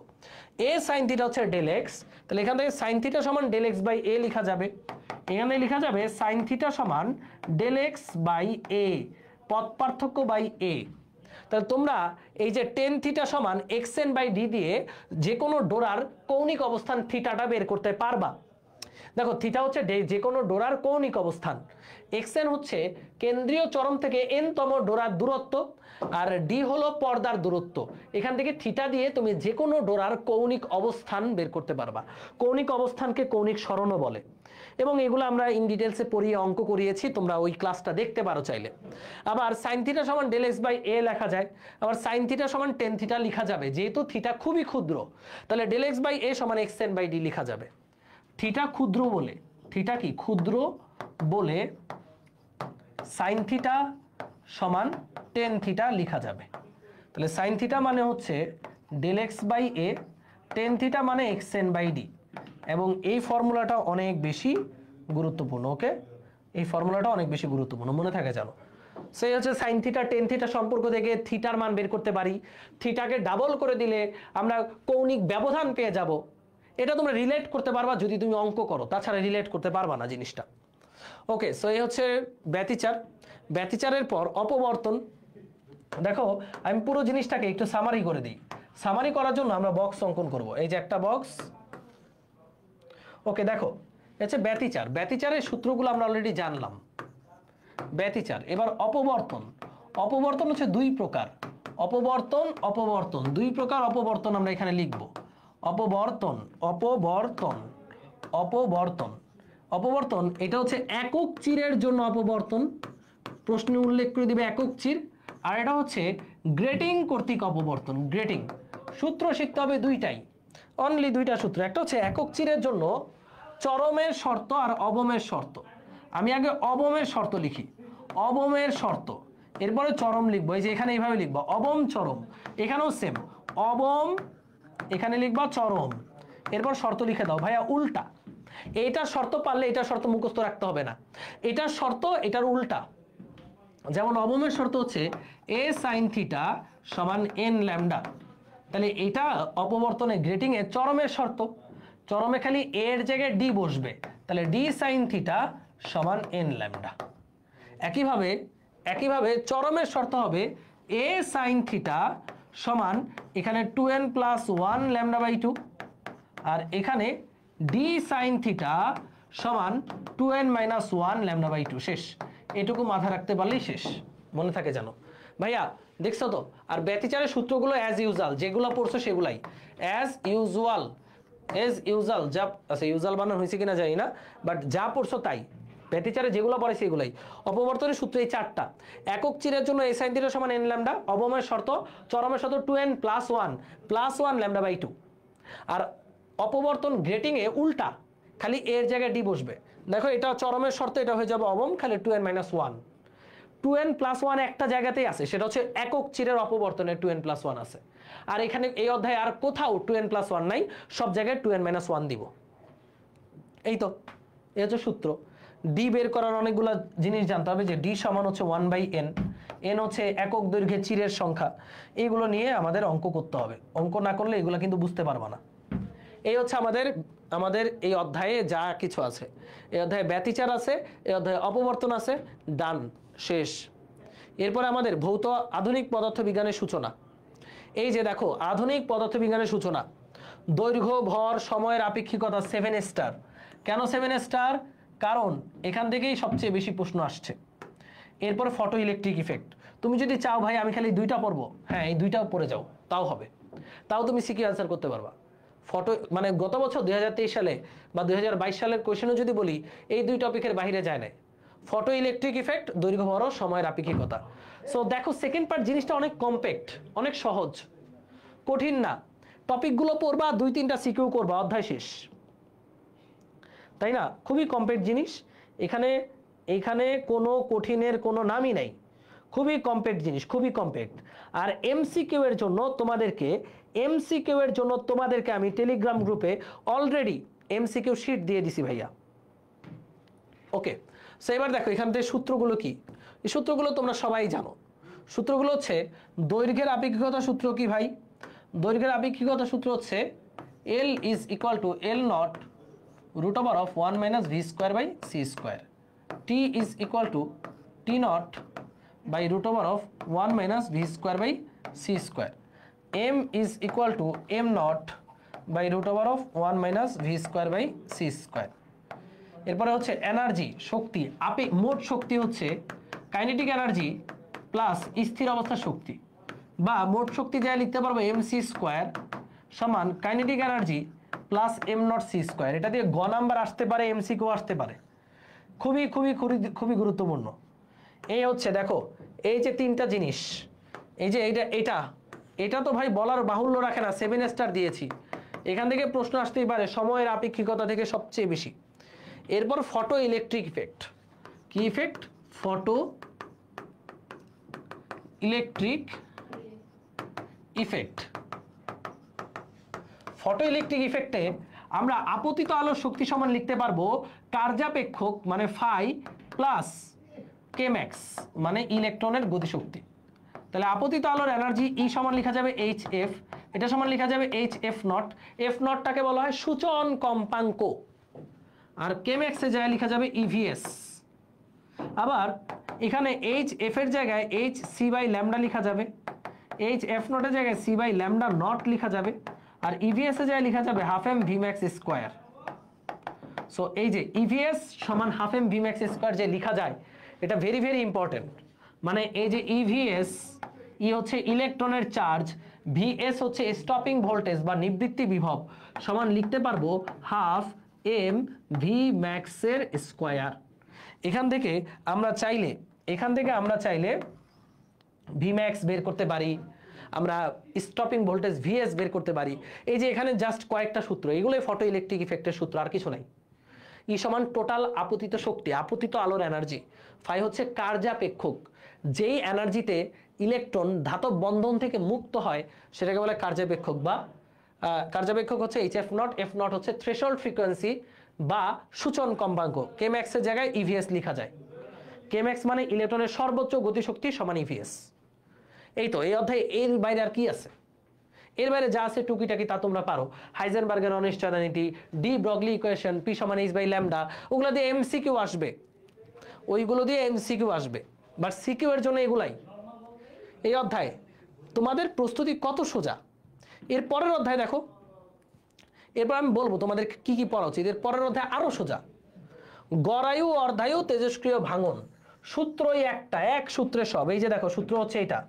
a sin θ হচ্ছে del x। তাহলে এখান থেকে sin θ সমান del x/a লেখা যাবে। এখানে লেখা যাবে sin θ সমান del x/a, পথ পার্থক্য বাই a। তাহলে তোমরা এই যে tan θ সমান xn/d দিয়ে যে কোনো ডোরার কৌণিক অবস্থান থিটাটা বের করতে পারবা। দেখো থিটা হচ্ছে যে কোনো ডোরার কৌণিক অবস্থান, xn হচ্ছে কেন্দ্রীয় চরম থেকে n-তম ডোরার দূরত্ব, আর d হলো পর্দার দূরত্ব। এখান থেকে থিটা দিয়ে তুমি যে কোনো ডোরার কৌণিক অবস্থান বের করতে পারবা। কৌণিক অবস্থানকে কৌণিক সরণও বলে, এবং এগুলো আমরা ইন ডিটেলসে পড়িয়ে অঙ্ক করিয়েছি, তোমরা ওই ক্লাসটা দেখতে পারো চাইলে। আবার sin θ সমান del x/a লেখা যায়, আবার sin θ সমান tan θ লেখা যাবে, যেহেতু থিটা খুবই ক্ষুদ্র তাহলে del x/a সমান xn/d লেখা যাবে। থিটা ক্ষুদ্র বলে, থিটা কি ক্ষুদ্র বলে sin θ সমান tan θ লেখা যাবে। তাহলে sin θ মানে হচ্ছে del x/a, tan θ মানে xn/d, এবং এই ফর্মুলাটা অনেক বেশি গুরুত্বপূর্ণ। ওকে, এই ফর্মুলাটা অনেক বেশি গুরুত্বপূর্ণ, মনে থাকে জানো। সেই হচ্ছে sin θ tan θ সম্পর্ক থেকে থিটার মান বের করতে পারি। থিটাকে ডাবল করে দিলে আমরা কৌণিক ব্যবধান পেয়ে যাব। এটা তোমরা রিলেট করতে পারবা যদি তুমি অঙ্ক করো, তাছাড়া রিলেট করতে পারবা না জিনিসটা। ওকে, সো এই হচ্ছে ব্যতিচার। ব্যতিচারের পর অপবর্তন। দেখো আমি পুরো জিনিসটাকে একটু সামারি করে দিই। সামারি করার জন্য আমরা বক্স অঙ্কন করব। এই যে একটা বক্স। ওকে, দেখো হচ্ছে ব্যতিচার। ব্যতিচারের সূত্রগুলো আমরা অলরেডি জানলাম। ব্যতিচার। এবার অপবর্তন। অপবর্তন হচ্ছে দুই প্রকার, অপবর্তন দুই প্রকার অপবর্তন আমরা এখানে লিখব। অপবর্তন অপবর্তন, অপবর্তন এটা হচ্ছে একক চিরের জন্য অপবর্তন, প্রশ্নে উল্লেখ করে দিবে একক চির। আর এটা হচ্ছে গ্রেটিং কর্তৃক অপবর্তন, গ্রেটিং। সূত্র শিখতে হবে দুইটাই, অনলি দুইটা সূত্র। একটা হচ্ছে একক চিরের জন্য চরমের শর্ত আর অবমের শর্ত। আমি আগে অবমের শর্ত লিখি, অবমের শর্ত, এরপরে চরম লিখবো। এই যে এখানে এইভাবে লিখবো অবম চরম, এখানেও সেম, অবম এখানে লিখবা চরম, এরপর শর্ত লিখে দাও। ভাইয়া উল্টা, এইটার শর্ত পারলে এটার শর্ত মুখস্থ রাখতে হবে না, এটার শর্ত এটার উল্টা। যেমন অবমের শর্ত হচ্ছে এ সাইন থিটা সমান এন ল্যামডা, তাহলে এটা অপবর্তনে গ্রেটিং এ চরমের শর্ত, চরমে খালি এর জায়গায় ডি বসবে, তাহলে ডি সাইন থিটা সমান এন ল্যামডা। একইভাবে একইভাবে চরমের শর্ত হবে এ সাইন থিটা সমান এখানে 2n প্লাস 1 ল্যামডা বাই 2, আর এখানে ডি সাইন থিটা সমান 2n মাইনাস 1 ল্যামডা বাই 2। শেষ, এটুকু মাথা রাখতে পারলেই শেষ, মনে থাকে জানো। ভাইয়া দেখছো তো? আর ব্যতিচারের সূত্রগুলো অ্যাজ ইউজুয়াল, যেগুলো পড়ছো সেগুলাই অ্যাজ ইউজুয়াল, এজ ইউজুয়াল। যা আচ্ছা ইউজুয়াল বানান হয়েছে কিনা জানি না, বাট যা পড়ছো তাই, ব্যতিচারে যেগুলো পড়ে সেগুলাই। অপবর্তনের সূত্র এই চারটা, একক চিরের জন্য এ সাইন থিটা সমান এন ল্যামডা, অবমের শর্ত, চরমের শর্ত 2n প্লাস 1 ল্যামডা বাই 2। আর অপবর্তন গ্রেটিং এ উল্টা, খালি এর জায়গায় ডি বসবে। দেখো এটা চরমের শর্ত, এটা হয়ে যাবে অবম, খালি 2n মাইনাস 1। 2n প্লাস 1 একটা জায়গাতেই আছে, সেটা হচ্ছে একক চিরের অপবর্তনে 2n প্লাস 1 আছে। আর এখানে এই অধ্যায়ে আর কোথাও 2n প্লাস 1 নাই, সব জায়গায় 2n মাইনাস 1 দিব। এই তো, এই হচ্ছে সূত্র। ডি বের করার অনেকগুলো জিনিস জানতে হবে, যে ডি সমান হচ্ছে 1/n, এন হচ্ছে একক দৈর্ঘ্যের চিরের সংখ্যা। এইগুলো নিয়ে আমাদের অঙ্ক করতে হবে, অঙ্ক না করলে এগুলো কিন্তু বুঝতে পারবা না। এই হচ্ছে আমাদের এই অধ্যায়ে যা কিছু আছে। এই অধ্যায়ে ব্যতিচার আছে, এই অধ্যায়ে অপবর্তন আছে, ডান, শেষ। এরপরে আমাদের ভৌত আধুনিক পদার্থবিজ্ঞানের সূচনা। এই যে দেখো আধুনিক পদার্থবিজ্ঞানের সূচনা, দৈর্ঘ্য ভর সময়ের আপেক্ষিকতা 7 স্টার। কেন 7 স্টার? কারণ এখান থেকেই সবচেয়ে বেশি প্রশ্ন আসছে। এরপর ফটো ইলেকট্রিক ইফেক্ট। তুমি যদি চাও ভাই আমি খালি দুইটা পড়বো, হ্যাঁ এই দুইটাও পড়ে যাও, তাও হবে, তাও তুমি সিকিউ আনসার করতে পারবা। ফটো মানে গত বছর 2023 সালে বা 2022 সালের কোয়েশনে যদি বলি, এই দুই টপিকের বাইরে যায় না, ফটো ইলেকট্রিক ইফেক্ট, দৈর্ঘ্য ভর সময়ের আপেক্ষিকতা। সো দেখো সেকেন্ড পার্ট জিনিসটা অনেক কম্প্যাক্ট, অনেক সহজ, কঠিন না। টপিকগুলো পড়বা, 2-3টা সিকিউ করবা, অধ্যায় শেষ, তাই না? খুবই কম্প্যাক্ট জিনিস, এখানে কোনো কঠিনের কোনো নামই নাই, খুবই কম্প্যাক্ট জিনিস, খুবই কম্প্যাক্ট। আর এমসিকিউ এর জন্য তোমাদেরকে আমি টেলিগ্রাম গ্রুপে অলরেডি এমসিকিউ শিট দিয়ে দিছি ভাইয়া। ওকে, সো এবার দেখো এখান থেকে সূত্রগুলো কি, এই সূত্রগুলো তোমরা সবাই জানো। সূত্রগুলো হচ্ছে দৈর্ঘ্যের আপেক্ষিকতা সূত্র কি ভাই? দৈর্ঘ্যের আপেক্ষিকতা সূত্র হচ্ছে L is equal to L naught root over of 1 minus v square by c square, T is equal to T naught by root over of 1 minus v square by c square, M is equal to M naught by root over of 1 minus v square by c square। এরপরে হচ্ছে energy, শক্তি, মোট শক্তি হচ্ছে kinetic energy plus স্থির অবস্থার শক্তি, বা মোট শক্তি যা লিখতে পারবো mc স্কোয়ার সমান kinetic energy plus m not c square. এটা দিয়ে গ নাম্বার আসতে পারে, এমসিকিউ আসতে পারে, খুবই খুবই খুবই গুরুত্বপূর্ণ। এই হচ্ছে দেখো এই যে তিনটা জিনিস, এই যে এটা তো ভাই বলার বাহুল্য রাখে না, 7 স্টার দিয়েছি। এখান থেকে প্রশ্ন আসতেই পারে সময়ের আপেক্ষিকতা থেকে সবচেয়ে বেশি। এরপর ফটো ইলেকট্রিক ইফেক্ট, কি effect? Photoelectric effect. Photoelectric ইফেক্টে আমরা আপতিত আলোর শক্তি সমান লিখতে পারবো কার্যাপেক্ষক মানে ফাই প্লাস কে ম্যাক্স মানে ইলেকট্রনের গতিশক্তি। তাহলে আপতিত আলোর এনার্জি ই সমান লেখা যাবে এইচ এফ, এটা সমান লেখা যাবে এইচ এফ নট। এফ নটটাকে বলা হয় সূচন কম্পাঙ্ক, আর কে ম্যাক্সে যায় লেখা যাবে ইভিএস। আবার এখানে এইচ এফ এর জায়গায় এইচ সি বাই ল্যামডা লেখা যাবে, এইচ এফ নটের জায়গায় সি বাই ল্যামডা নট লেখা যাবে, আর ইভিএস এ যায় লেখা যাবে half m v max square. So এই যে ইভিএস সমান half m v max square যে লেখা যায়, এটা ভেরি ভেরি ইম্পর্টেন্ট। মানে এই যে ইভিএস, ই হচ্ছে ইলেকট্রনের চার্জ, ভিএস হচ্ছে স্টপিং ভোল্টেজ বা নিবৃত্তি বিভব, সমান লিখতে পারবো হাফ এম ভি ম্যাক্সের স্কোয়ার। এখান থেকে আমরা চাইলে ভি ম্যাক্স বের করতে পারি, আমরা স্টপিং ভোল্টেজ ভিএস বের করতে পারি। এই যে এখানে জাস্ট কয়েকটা সূত্র, এগুলোই ফটো ইলেকট্রিক ইফেক্টের সূত্র, আর কিছু নাই। ই সমান টোটাল আপতিত শক্তি, আপতিত আলোর এনার্জি। ফাই হচ্ছে কার্যাপেক্ষক, যেই এনার্জিতে ইলেকট্রন ধাতব বন্ধন থেকে মুক্ত হয় সেটাকে বলে কার্যাপেক্ষক, বা কার্যাপেক্ষক হচ্ছে এইচ এফ নট হচ্ছে থ্রেশহোল্ড ফ্রিকোয়েন্সি বা সূচন কম্পাঙ্ক। কে ম্যাক্সের জায়গায় ইভিএস লেখা যায়। কে ম্যাক্স মানে ইলেকট্রনের সর্বোচ্চ গতিশক্তি সমান ইভিএস। এই তো, এই অধ্যায়ে এর বাইরে আর কি আছে? এর বাইরে যা আছে টুকিটাকি তা তোমরা পারো। হাইজেনবার্গের অনিশ্চয়তা, ডি ব্রগলি ইকুয়েশন, পি সমান এইচ বাই ল্যামডা, ওগুলো দিয়ে এমসিকিউ আসবে, ওইগুলো দিয়ে এমসিকিউ আসবে। বাট সিকিউ এর জন্য এগুলাই। এই অধ্যায়ে তোমাদের প্রস্তুতি কত সোজা। এর পরের অধ্যায় দেখো, এরপর আমি বলবো তোমাদের কি কি পড়া উচিত। এর পরের অধ্যায় আরো সোজা। গড়ায়ু অর্ধায়ু তেজস্ক্রিয় ভাঙন, সূত্রই একটা, এক সূত্রে সব। এই যে দেখো সূত্র হচ্ছে এটা,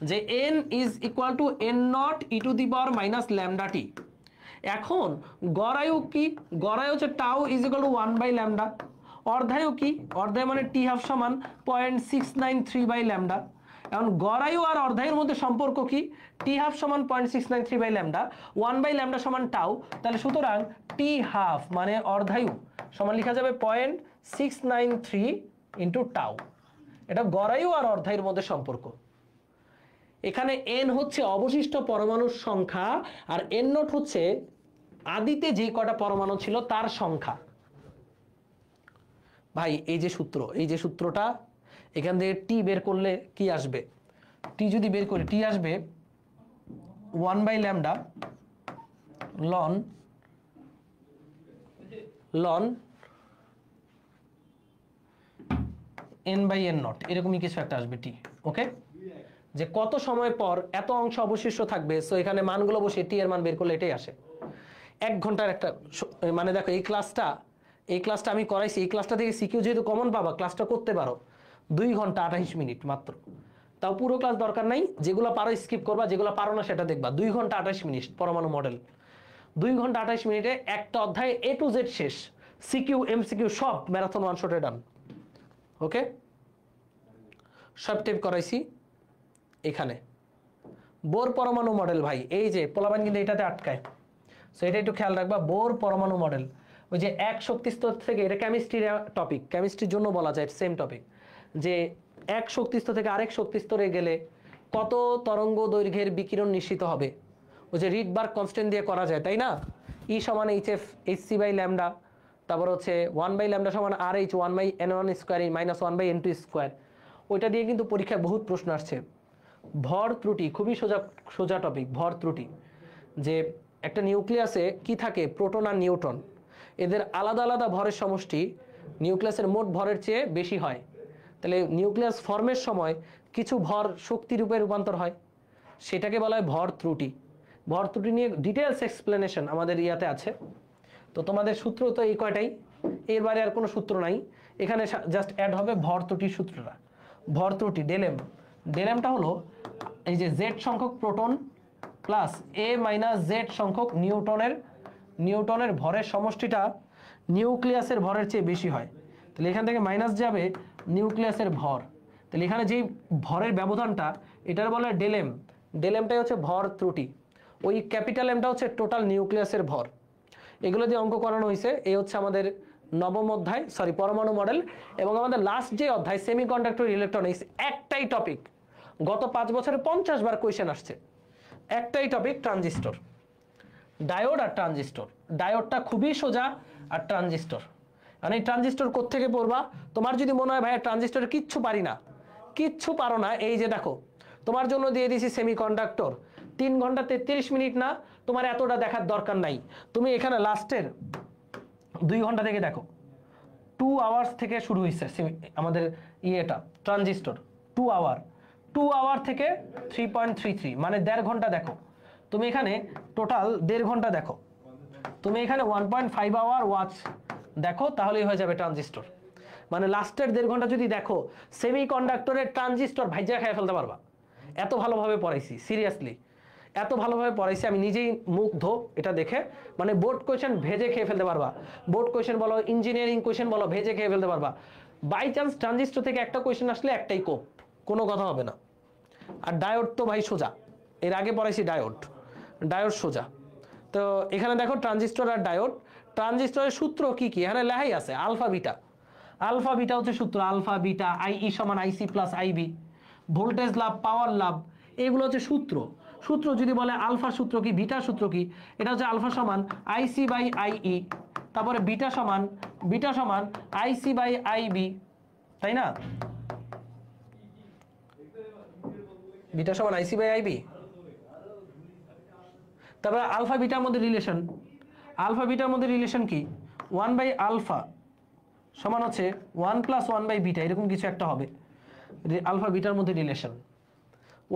যে n is equal to n nought e to the power minus lambda t. এখন গড়ায়ু কি? গড়ায়ু হচ্ছে tau is equal to 1 by lambda. অর্ধায়ু কি? অর্ধায়ু মানে টি হাফ সমান 0.693 বাই ল্যামডা। এখন গড়ায়ু আর অর্ধায়ুর মধ্যে সম্পর্ক কি? টি হাফ সমান 0.693 বাই ল্যামডা, 1 বাই ল্যামডা সমান টাউ। তাহলে সুতরাং টি হাফ মানে অর্ধায়ু সমান লেখা যাবে 0.693 ইন্টু টাউ। এটা গড়ায়ু আর অর্ধায়ুর মধ্যে সম্পর্ক। এখানে n হচ্ছে অবশিষ্ট পরমাণুর সংখ্যা, আর n নট হচ্ছে আদিতে যে কটা পরমাণু ছিল তার সংখ্যা। ভাই এই যে সূত্রটা, এখান থেকে টি বের করলে কি আসবে? টি যদি বের করি, টি আসবে 1 বাই ল্যামডা লন n বাই n নট, এরকমই কিছু একটা আসবে টি। ওকে, যে কত সময় পর এত অংশ অবশিষ্ট থাকবে, সো এখানে মানগুলো বসে টি এর মান বের করলে এটাই আসে। 1 ঘন্টার একটা মানে দেখো এই ক্লাসটা আমি করাইছি। এই ক্লাসটা থেকে সিকিউ যেহেতু কমন পাবা, ক্লাসটা করতে পারো 2 ঘন্টা 28 মিনিট মাত্র। তাও পুরো ক্লাস দরকার নাই, যেগুলো পারো স্কিপ করবা, যেগুলো পারো না সেটা দেখবা। 2 ঘন্টা 28 মিনিট পরমাণু মডেল, 2 ঘন্টা 28 মিনিটে একটা অধ্যায়ে A to Z শেষ। সিকিউ এমসিকিউ সব ম্যারাথন ওয়ান শটে ডান। ওকে, সব টেপ করাইছি। এখানে বোর পরমাণু মডেল, ভাই এই যে পোলাবান কিন্তু এটাতে আটকায়, সো এটা একটু খেয়াল রাখবা। বোর পরমাণু মডেল, ওই যে এক শক্তি স্তর থেকে, এটা কেমিস্ট্রির টপিক, কেমিস্ট্রির জন্য বলা যায় সেম টপিক, যে এক শক্তি স্তর থেকে আরেক শক্তি স্তরে গেলে কত তরঙ্গ দৈর্ঘ্যের বিকিরণ নিশ্চিত হবে। ওই যে রিডবার্গ কনস্ট্যান্ট দিয়ে করা যায়, তাই না? ই সমান HC বাই ল্যামডা, তারপর হচ্ছে 1 বাই ল্যামডা সমান RH 1 by n1 square minus 1 by n2 square. ওইটা দিয়ে কিন্তু পরীক্ষায় বহুত প্রশ্ন আসছে। ভর ত্রুটি খুবই সোজা টপিক। ভর ত্রুটি, যে একটা নিউক্লিয়াসে কি থাকে, প্রোটন আর নিউট্রন, এদের আলাদা আলাদা ভরের সমষ্টি নিউক্লিয়াসের মোট ভরের চেয়ে বেশি হয়। তাহলে নিউক্লিয়াস ফর্মের সময় কিছু ভর শক্তি রূপে রূপান্তর হয়, সেটাকে বলা হয় ভর ত্রুটি। ভর ত্রুটি নিয়ে ডিটেলস এক্সপ্লেনেশন আমাদের ইয়াতে আছে। তো তোমাদের সূত্র তো এই কয়টাই, এর বাইরে আর কোনো সূত্র নাই। এখানে জাস্ট অ্যাড হবে ভর ত্রুটির সূত্রটা। ভর ত্রুটি ডেলেমটা হলো এই যে জেড সংখ্যক প্রোটন প্লাস এ মাইনাস জেড সংখ্যক নিউটনের ভরের সমষ্টিটা নিউক্লিয়াসের ভরের চেয়ে বেশি হয়। তাহলে এখান থেকে মাইনাস যাবে নিউক্লিয়াসের ভর। তাহলে এখানে যেই ভরের ব্যবধানটা, এটার বলে ডেলেমটাই হচ্ছে ভর ত্রুটি। ওই ক্যাপিটাল এমটা হচ্ছে টোটাল নিউক্লিয়াসের ভর। এগুলো দিয়ে অঙ্ক করানো হয়েছে। এই হচ্ছে আমাদের নবম অধ্যায়, পরমাণু মডেল। এবং আমাদের লাস্ট যে অধ্যায় সেমিকন্ডাক্টর ইলেকট্রনিক্স, একটাই টপিক, গত 5 বছরে 50 বার কোয়েশ্চেন আসছে। একটাই টপিক, ট্রানজিস্টর, ডায়োড আর ট্রানজিস্টর। ডায়োডটা খুবই সোজা, আর ট্রানজিস্টর মানে ট্রানজিস্টর কোত্থেকে পড়বা? তোমার যদি মনে হয় ভাই ট্রানজিস্টরে কিচ্ছু পারো না, এই যে দেখো তোমার জন্য দিয়ে দিয়েছি সেমিকন্ডাক্টর। 3 ঘন্টা 33 মিনিট না, তোমার এতটা দেখার দরকার নাই। তুমি এখানে লাস্টের 2 ঘন্টা থেকে দেখো, 2 আওয়ার্স থেকে শুরু হয়েছে আমাদের ইয়েটা ট্রানজিস্টর। 2 আওয়ার থেকে 3.33 মানে 1.5 ঘন্টা দেখো। তুমি এখানে টোটাল 1.5 ঘন্টা দেখো, তুমি এখানে 1.5 আওয়ার ওয়াচ দেখো, তাহলেই হয়ে যাবে ট্রানজিস্টর। মানে লাস্টের 1.5 ঘন্টা যদি দেখো, সেমিকন্ডাক্টরের ট্রানজিস্টর ভাইজা খেয়ে ফেলতে পারবা। এত ভালোভাবে পড়াইছি, সিরিয়াসলি। এত ভালোভাবে পড়াইছি, আমি নিজেই মুগ্ধ এটা দেখে। মানে বোর্ড কোয়েশ্চেন ভেজে খেয়ে ফেলতে পারবা, বোর্ড কোয়েশ্চেন বলো, ইঞ্জিনিয়ারিং কোয়েশ্চেন বলো, ভেজে খেয়ে ফেলতে পারবা। বাই চান্স ট্রানজিস্টর থেকে একটা কোয়েশ্চেন আসলে একটাই কোপ, কোনো কথা হবে না। আর ডায়োড তো ভাই সোজা, এর আগে পড়াইছি ডায়োড, ডায়োড সোজা। তো এখানে দেখো ট্রানজিস্টর আর ডায়োড, ট্রানজিস্টরের সূত্র কি কি এখানে লেখাই আছে, আলফা বিটা। আলফা বিটা হচ্ছে সূত্র, আলফা বিটা আই সমান আইসি প্লাস আইবি, ভোল্টেজ লাভ, পাওয়ার লাভ, এগুলো হচ্ছে সূত্র। সূত্র যদি বলে আলফার সূত্র কি, বিটার সূত্র কি, এটা হচ্ছে আলফা সমান আইসি বাই আইই, তারপরে বিটা সমান আইসি বাই আইবি, তাই না? বিটা সমান আইসি বাই আইবি। তারপরে আলফা বিটার মধ্যে রিলেশন, আলফা বিটার মধ্যে রিলেশন কি, 1 বাই আলফা সমান হচ্ছে 1 প্লাস 1 বাই বিটা, এরকম কিছু একটা হবে আলফা বিটার মধ্যে রিলেশন।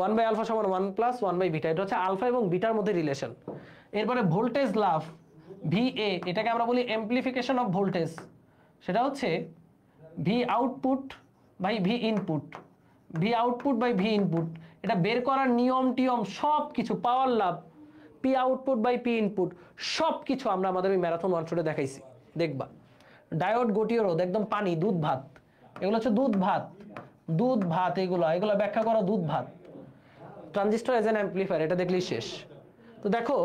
1 বাই আলফা সমান 1 প্লাস 1 বাই বিটা, এটা হচ্ছে আলফা এবং বিটার মধ্যে রিলেশন। এরপরে ভোল্টেজ লাভ ভিএ, এটাকে আমরা বলি এমপ্লিফিকেশন অফ ভোল্টেজ, সেটা হচ্ছে v output by v input, v output by v input. এটা বের করার নিয়ম টিয়ম সব কিছু, পাওয়ার লাভ p output by p input, সব কিছু আমরা আমাদের ওই ম্যারাথন ওয়ান শটে দেখাইছি, দেখবা। ডায়োড, গটিয় রোধ, একদম পানি, দুধ ভাত, এগুলো হচ্ছে দুধ ভাত, দুধ ভাত, এগুলো ব্যাখ্যা করা দুধ ভাত। ট্রানজিস্টর এজ এন অ্যাম্পলিফায়ার, এটা দেখলেই শেষ। তো দেখো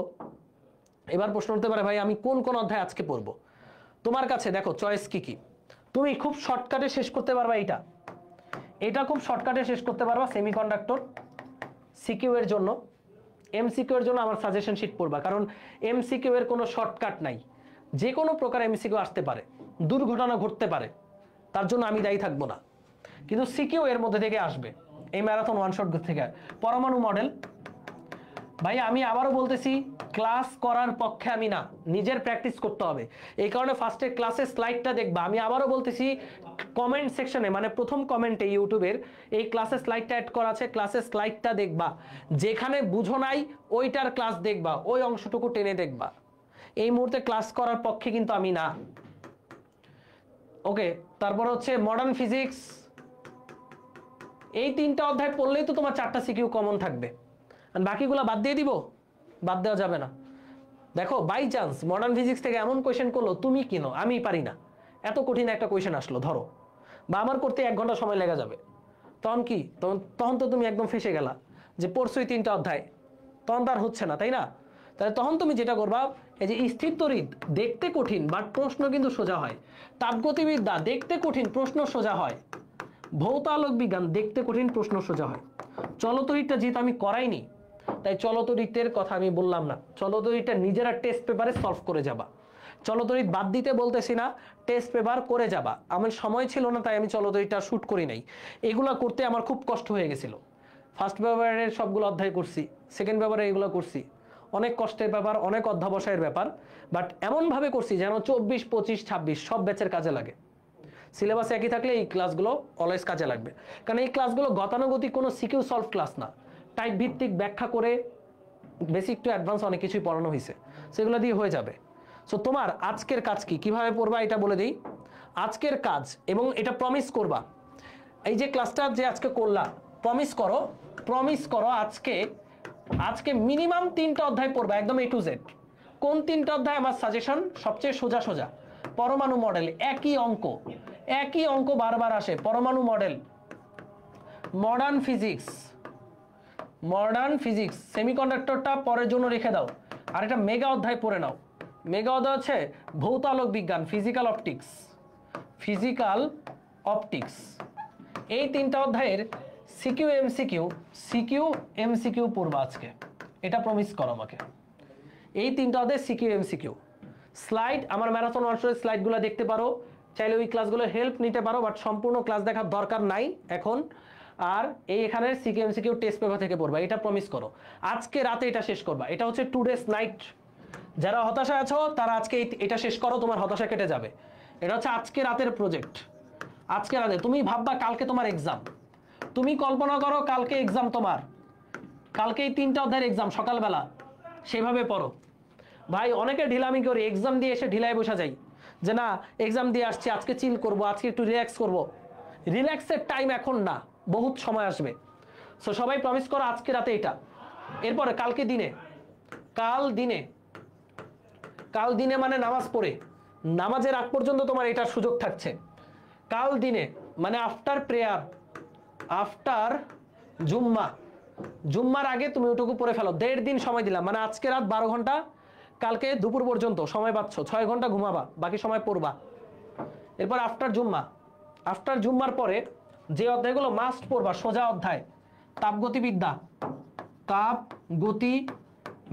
এবার প্রশ্ন হতে পারে ভাই আমি কোন কোন অধ্যায় আজকে পড়বো। তোমার কাছে দেখো চয়েস কি কি, তুমি খুব শর্টকাটে শেষ করতে পারবা এটা খুব শর্টকাটে শেষ করতে পারবা সেমিকন্ডাক্টর সিকিউ এর জন্য। এমসিকিউ এর জন্য আমার সাজেশন শিট পড়বা, কারণ এমসিকিউ এর কোনো শর্টকাট নাই, যে কোনো প্রকার এমসিকিউ আসতে পারে, দুর্ঘটনা ঘটতে পারে, তার জন্য আমি দায়ী থাকবো না। কিন্তু সিকিউ এর মধ্যে থেকে আসবে, এই ম্যারাথন ওয়ান শট থেকে। পরমাণু মডেল, ভাই আমি আবারও বলতেছি ক্লাস করার পক্ষে আমি না, নিজের প্র্যাকটিস করতে হবে। এই কারণে ফার্স্টে ক্লাসের স্লাইডটা দেখবা। আমি আবারও বলতেছি কমেন্ট সেকশনে, মানে প্রথম কমেন্টে ইউটিউবের এই ক্লাসের স্লাইডটা অ্যাড করা আছে, ক্লাসের স্লাইডটা দেখবা। যেখানে বুঝো নাই ওইটার ক্লাস দেখবা, ওই অংশটুকু টেনে দেখবা। এই মুহূর্তে ক্লাস করার পক্ষে কিন্তু আমি না। ওকে, তারপর হচ্ছে মডার্ন ফিজিক্স, এই 3টা অধ্যায় পড়লেই তো তোমার 4টা সিকিউ কমন থাকবে, আর বাকিগুলা বাদ দিয়ে দিব, বাদ দেওয়া যাবে না। দেখো বাই চান্স মডার্ন ফিজিক্স থেকে এমন কোয়েশ্চেন করলো, তুমি কিনো, আমি পারি না, এত কঠিন একটা কোয়েশ্চেন আসলো ধরো, বা আমার করতে 1 ঘন্টা সময় লেগে যাবে, তখন কি, তখন তো তুমি একদম ফেসে গেলা, যে পড়ছোই 3টা অধ্যায়, তখন তার হচ্ছে না, তাই না? তাহলে তখন তুমি যেটা করবা, এই যে স্থির তড়িৎ দেখতে কঠিন বাট প্রশ্ন কিন্তু সোজা হয়, তাপগতিবিদ্যা দেখতে কঠিন প্রশ্ন সোজা হয়, ভৌত আলোক বিজ্ঞান দেখতে কঠিন প্রশ্ন সোজা হয়। চলতরিৎটা যেহেতু আমি করাইনি, তাই চলতরিতের কথা আমি বললাম না। চলতরিৎটা নিজেরা টেস্ট পেপারে সলভ করে যাবা, চলতরিৎ বাদ দিতে বলতেছি না, টেস্ট পেপার করে যাবা। আমার সময় ছিল না তাই আমি চলতরিৎটা শুট করি নাই, এগুলা করতে আমার খুব কষ্ট হয়ে গেছিল। ফার্স্ট পেপারের সবগুলো অধ্যায় করছি, সেকেন্ড পেপারে এগুলো করছি, অনেক কষ্টের ব্যাপার, অনেক অধ্যাবসায়ের ব্যাপার, বাট এমনভাবে করছি যেন 24, 25, 26 সব ব্যাচের কাজে লাগে। সিলেবাস একই থাকলে এই ক্লাসগুলো অলওয়েজ কাজে লাগবে, কারণ এই ক্লাসগুলো গতানুগতিক কোনো সিকিউ সলভ ক্লাস না, টাইপ ভিত্তিক ব্যাখ্যা করে বেসিক টু অ্যাডভান্স অনেক কিছুই পড়ানো হয়েছে, সেগুলো দিয়ে হয়ে যাবে। সো তোমার আজকের কাজ কি, কিভাবে পড়বা এটা বলে দিই। আজকের কাজ, এবং এটা প্রমিস করবা, এই যে ক্লাসটা যে আজকে করলা, প্রমিস করো আজকে মিনিমাম 3টা অধ্যায় পড়বা, একদম A to Z। কোন 3টা অধ্যায়? আমার সাজেশন সবচেয়ে সোজা। পরমাণু মডেল, একই অঙ্ক বারবার আসে। পরমাণু মডেল, মডার্ন ফিজিক্স, সেমিকন্ডাক্টরটা পরের জন্য রেখে দাও, আর একটা মেগা অধ্যায় পড়ে নাও। মেগা অধ্যায় হচ্ছে ভৌত আলোক বিজ্ঞান, ফিজিক্যাল অপটিক্স। এই 3টা অধ্যায়ের সিকিউ এমসিকিউ পড়বা আজকে, এটা প্রমিস করো আমাকে। এই 3টা অধ্যায়ের সিকিউ এমসিকিউ। স্লাইড, আমার ম্যারাথন ওয়ার্কশপের স্লাইডগুলো দেখতে পারো, চাইলে ওই ক্লাসগুলোর হেল্প নিতে পারো, বাট সম্পূর্ণ ক্লাস দেখার দরকার নাই এখন। আর এখানের সিকিউ এমসিকিউ টেস্ট পেপার থেকে পড়বা, এটা প্রমিস করো। আজকে রাতে এটা শেষ করবা, এটা হচ্ছে টুডেস নাইট। যারা হতাশা আছো তারা আজকে এটা শেষ করো, তোমার হতাশা কেটে যাবে। এটা হচ্ছে আজকে রাতের প্রজেক্ট। আজকে রাতে তুমি ভাববা কালকে তোমার এক্সাম, তুমি কল্পনা করো কালকে এক্সাম তোমার, কালকে এই 3টা অধ্যায়ের এক্সাম সকালবেলা, সেভাবে পড়ো। ভাই অনেকে ঢিলামি করে এক্সাম দিয়ে এসে ঢিলায় বসা যায়, যে না এক্সাম দিয়ে আসছি আজকে চিল করব, আজকে একটু রিল্যাক্স করব। রিল্যাক্সের টাইম এখন না, বহুত সময় আসবে। সো সবাই প্রমিস করো আজকে রাতে এটা এরপরে কালকে দিনে, কাল দিনে, কাল দিনে মানে নামাজ পড়ে, নামাজের আগ পর্যন্ত তোমার এটার সুযোগ থাকছে। কাল দিনে মানে আফটার প্রেয়ার, আফটার জুম্মা, জুম্মার আগে তুমি ওটুকু পড়ে ফেলো। 1.5 দিন সময় দিলাম, মানে আজকে রাত 12 ঘন্টা, কালকে দুপুর পর্যন্ত সময় পাচ্ছ, 6 ঘন্টা ঘুমাবা, বাকি সময় পড়বা। এরপর আফটার জুম্মা, আফটার জুম্মার পরে যে অধ্যায়গুলো মাস্ট পড়বা, সোজা অধ্যায়, তাপগতিবিদ্যা, তাপ গতি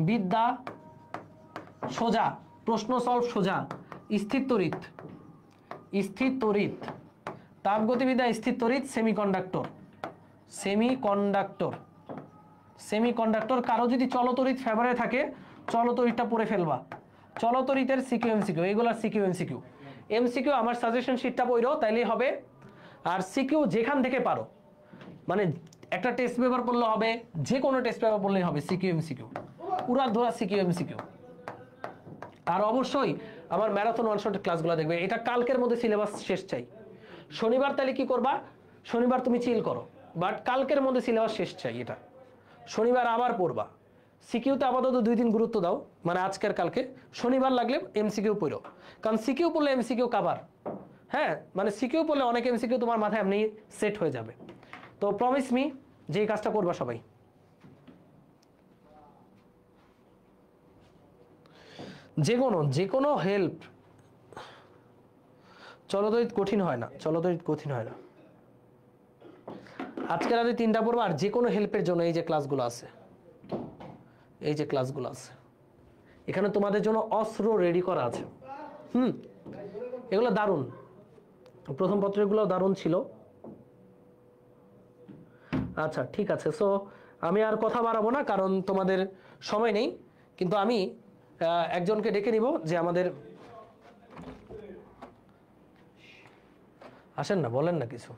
বিদ্যা সোজা, প্রশ্ন সলভ সোজা, স্থির তড়িৎ, স্থির তড়িৎ, তাপগতিবিদ্যা, স্থির তড়িৎ, সেমিকন্ডাক্টর, সেমিকন্ডাক্টর, সেমিকন্ডাক্টর। কারো যদি চলতড়িৎ ফেভারে থাকে চলতড়িৎটা পড়ে ফেলবা। চলতড়িতের সিকিউ এমসিকিউ, এগুলার সিকিউ এমসিকিউ। এমসিকিউ আমার সাজেশন শিটটা পড়ো তাইলেই হবে। আর সিকিউ যেখান থেকে পারো, মানে একটা টেস্ট পেপার পড়লে হবে, যে কোনো টেস্ট পেপার পড়লেই হবে, সিকিউ এমসিকিউ, পুরা ধরা সিকিউ এমসিকিউ। আর অবশ্যই আমার ম্যারাথন ওয়ান শট ক্লাসগুলো দেখবে। এটা কালকের মধ্যে সিলেবাস শেষ চাই। শনিবার তাহলে কি করবা, শনিবার তুমি চিল করো, বাট কালকের মধ্যে সিলেবাস শেষ চাই। এটা শনিবার আবার পড়বা। সিকিউতে আপাতত 2 দিন গুরুত্ব দাও, মানে আজকের কালকে। শনিবার লাগলে এমসিকিউ পড়ো, কারণ সিকিউ পড়লে এমসিকিউ কাভার। হ্যাঁ, মানে সিকিউ পড়লে অনেক এমসিকিউ তোমার মাথায় এমনি সেট হয়ে যাবে। তো প্রমিস মি যে এই কাজটা করবা সবাই। যে কোনো হেল্প, চলতড়িৎ কঠিন হয় না, চলতড়িৎ কঠিন হয় না। আজকে রাতে 3টা পড়বো। আর যে কোনো হেল্পের জন্য এই যে ক্লাসগুলো আছে, এই যে ক্লাসগুলো আছে, এখানে তোমাদের জন্য অস্ত্র রেডি করা আছে। এগুলো দারুণ, প্রথম পত্রগুলো দারুণ ছিল। আচ্ছা ঠিক আছে, সো আমি আর কথা বাড়াবো না, কারণ তোমাদের সময় নেই। কিন্তু আমি একজনকে ডেকে নিব, যে আমাদের, আসেন না, বলেন না কিছু।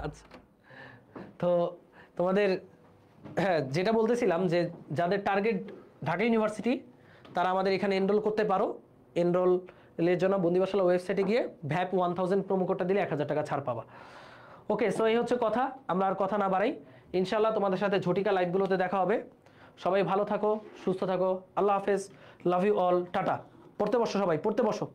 আচ্ছা, তো তোমাদের, হ্যাঁ যেটা বলতেছিলাম, যে যাদের টার্গেট ঢাকা ইউনিভার্সিটি তারা আমাদের এখানে এনরোল করতে পারো। এনরোলের জন্য বন্দিবাসালা ওয়েবসাইটে গিয়ে ভ্যাপ 1000 প্রোমো কোডটা দিলে 1000 টাকা ছাড় পাবা। ওকে, সো এই হচ্ছে কথা, আমরা আর কথা না বাড়াই। ইনশাল্লাহ তোমাদের সাথে ঝটিকা লাইভগুলোতে দেখা হবে। সবাই ভালো থাকো, সুস্থ থাকো, আল্লাহ হাফেজ, লাভ ইউ অল, টাটা। পড়তে বসো সবাই, পড়তে বসো।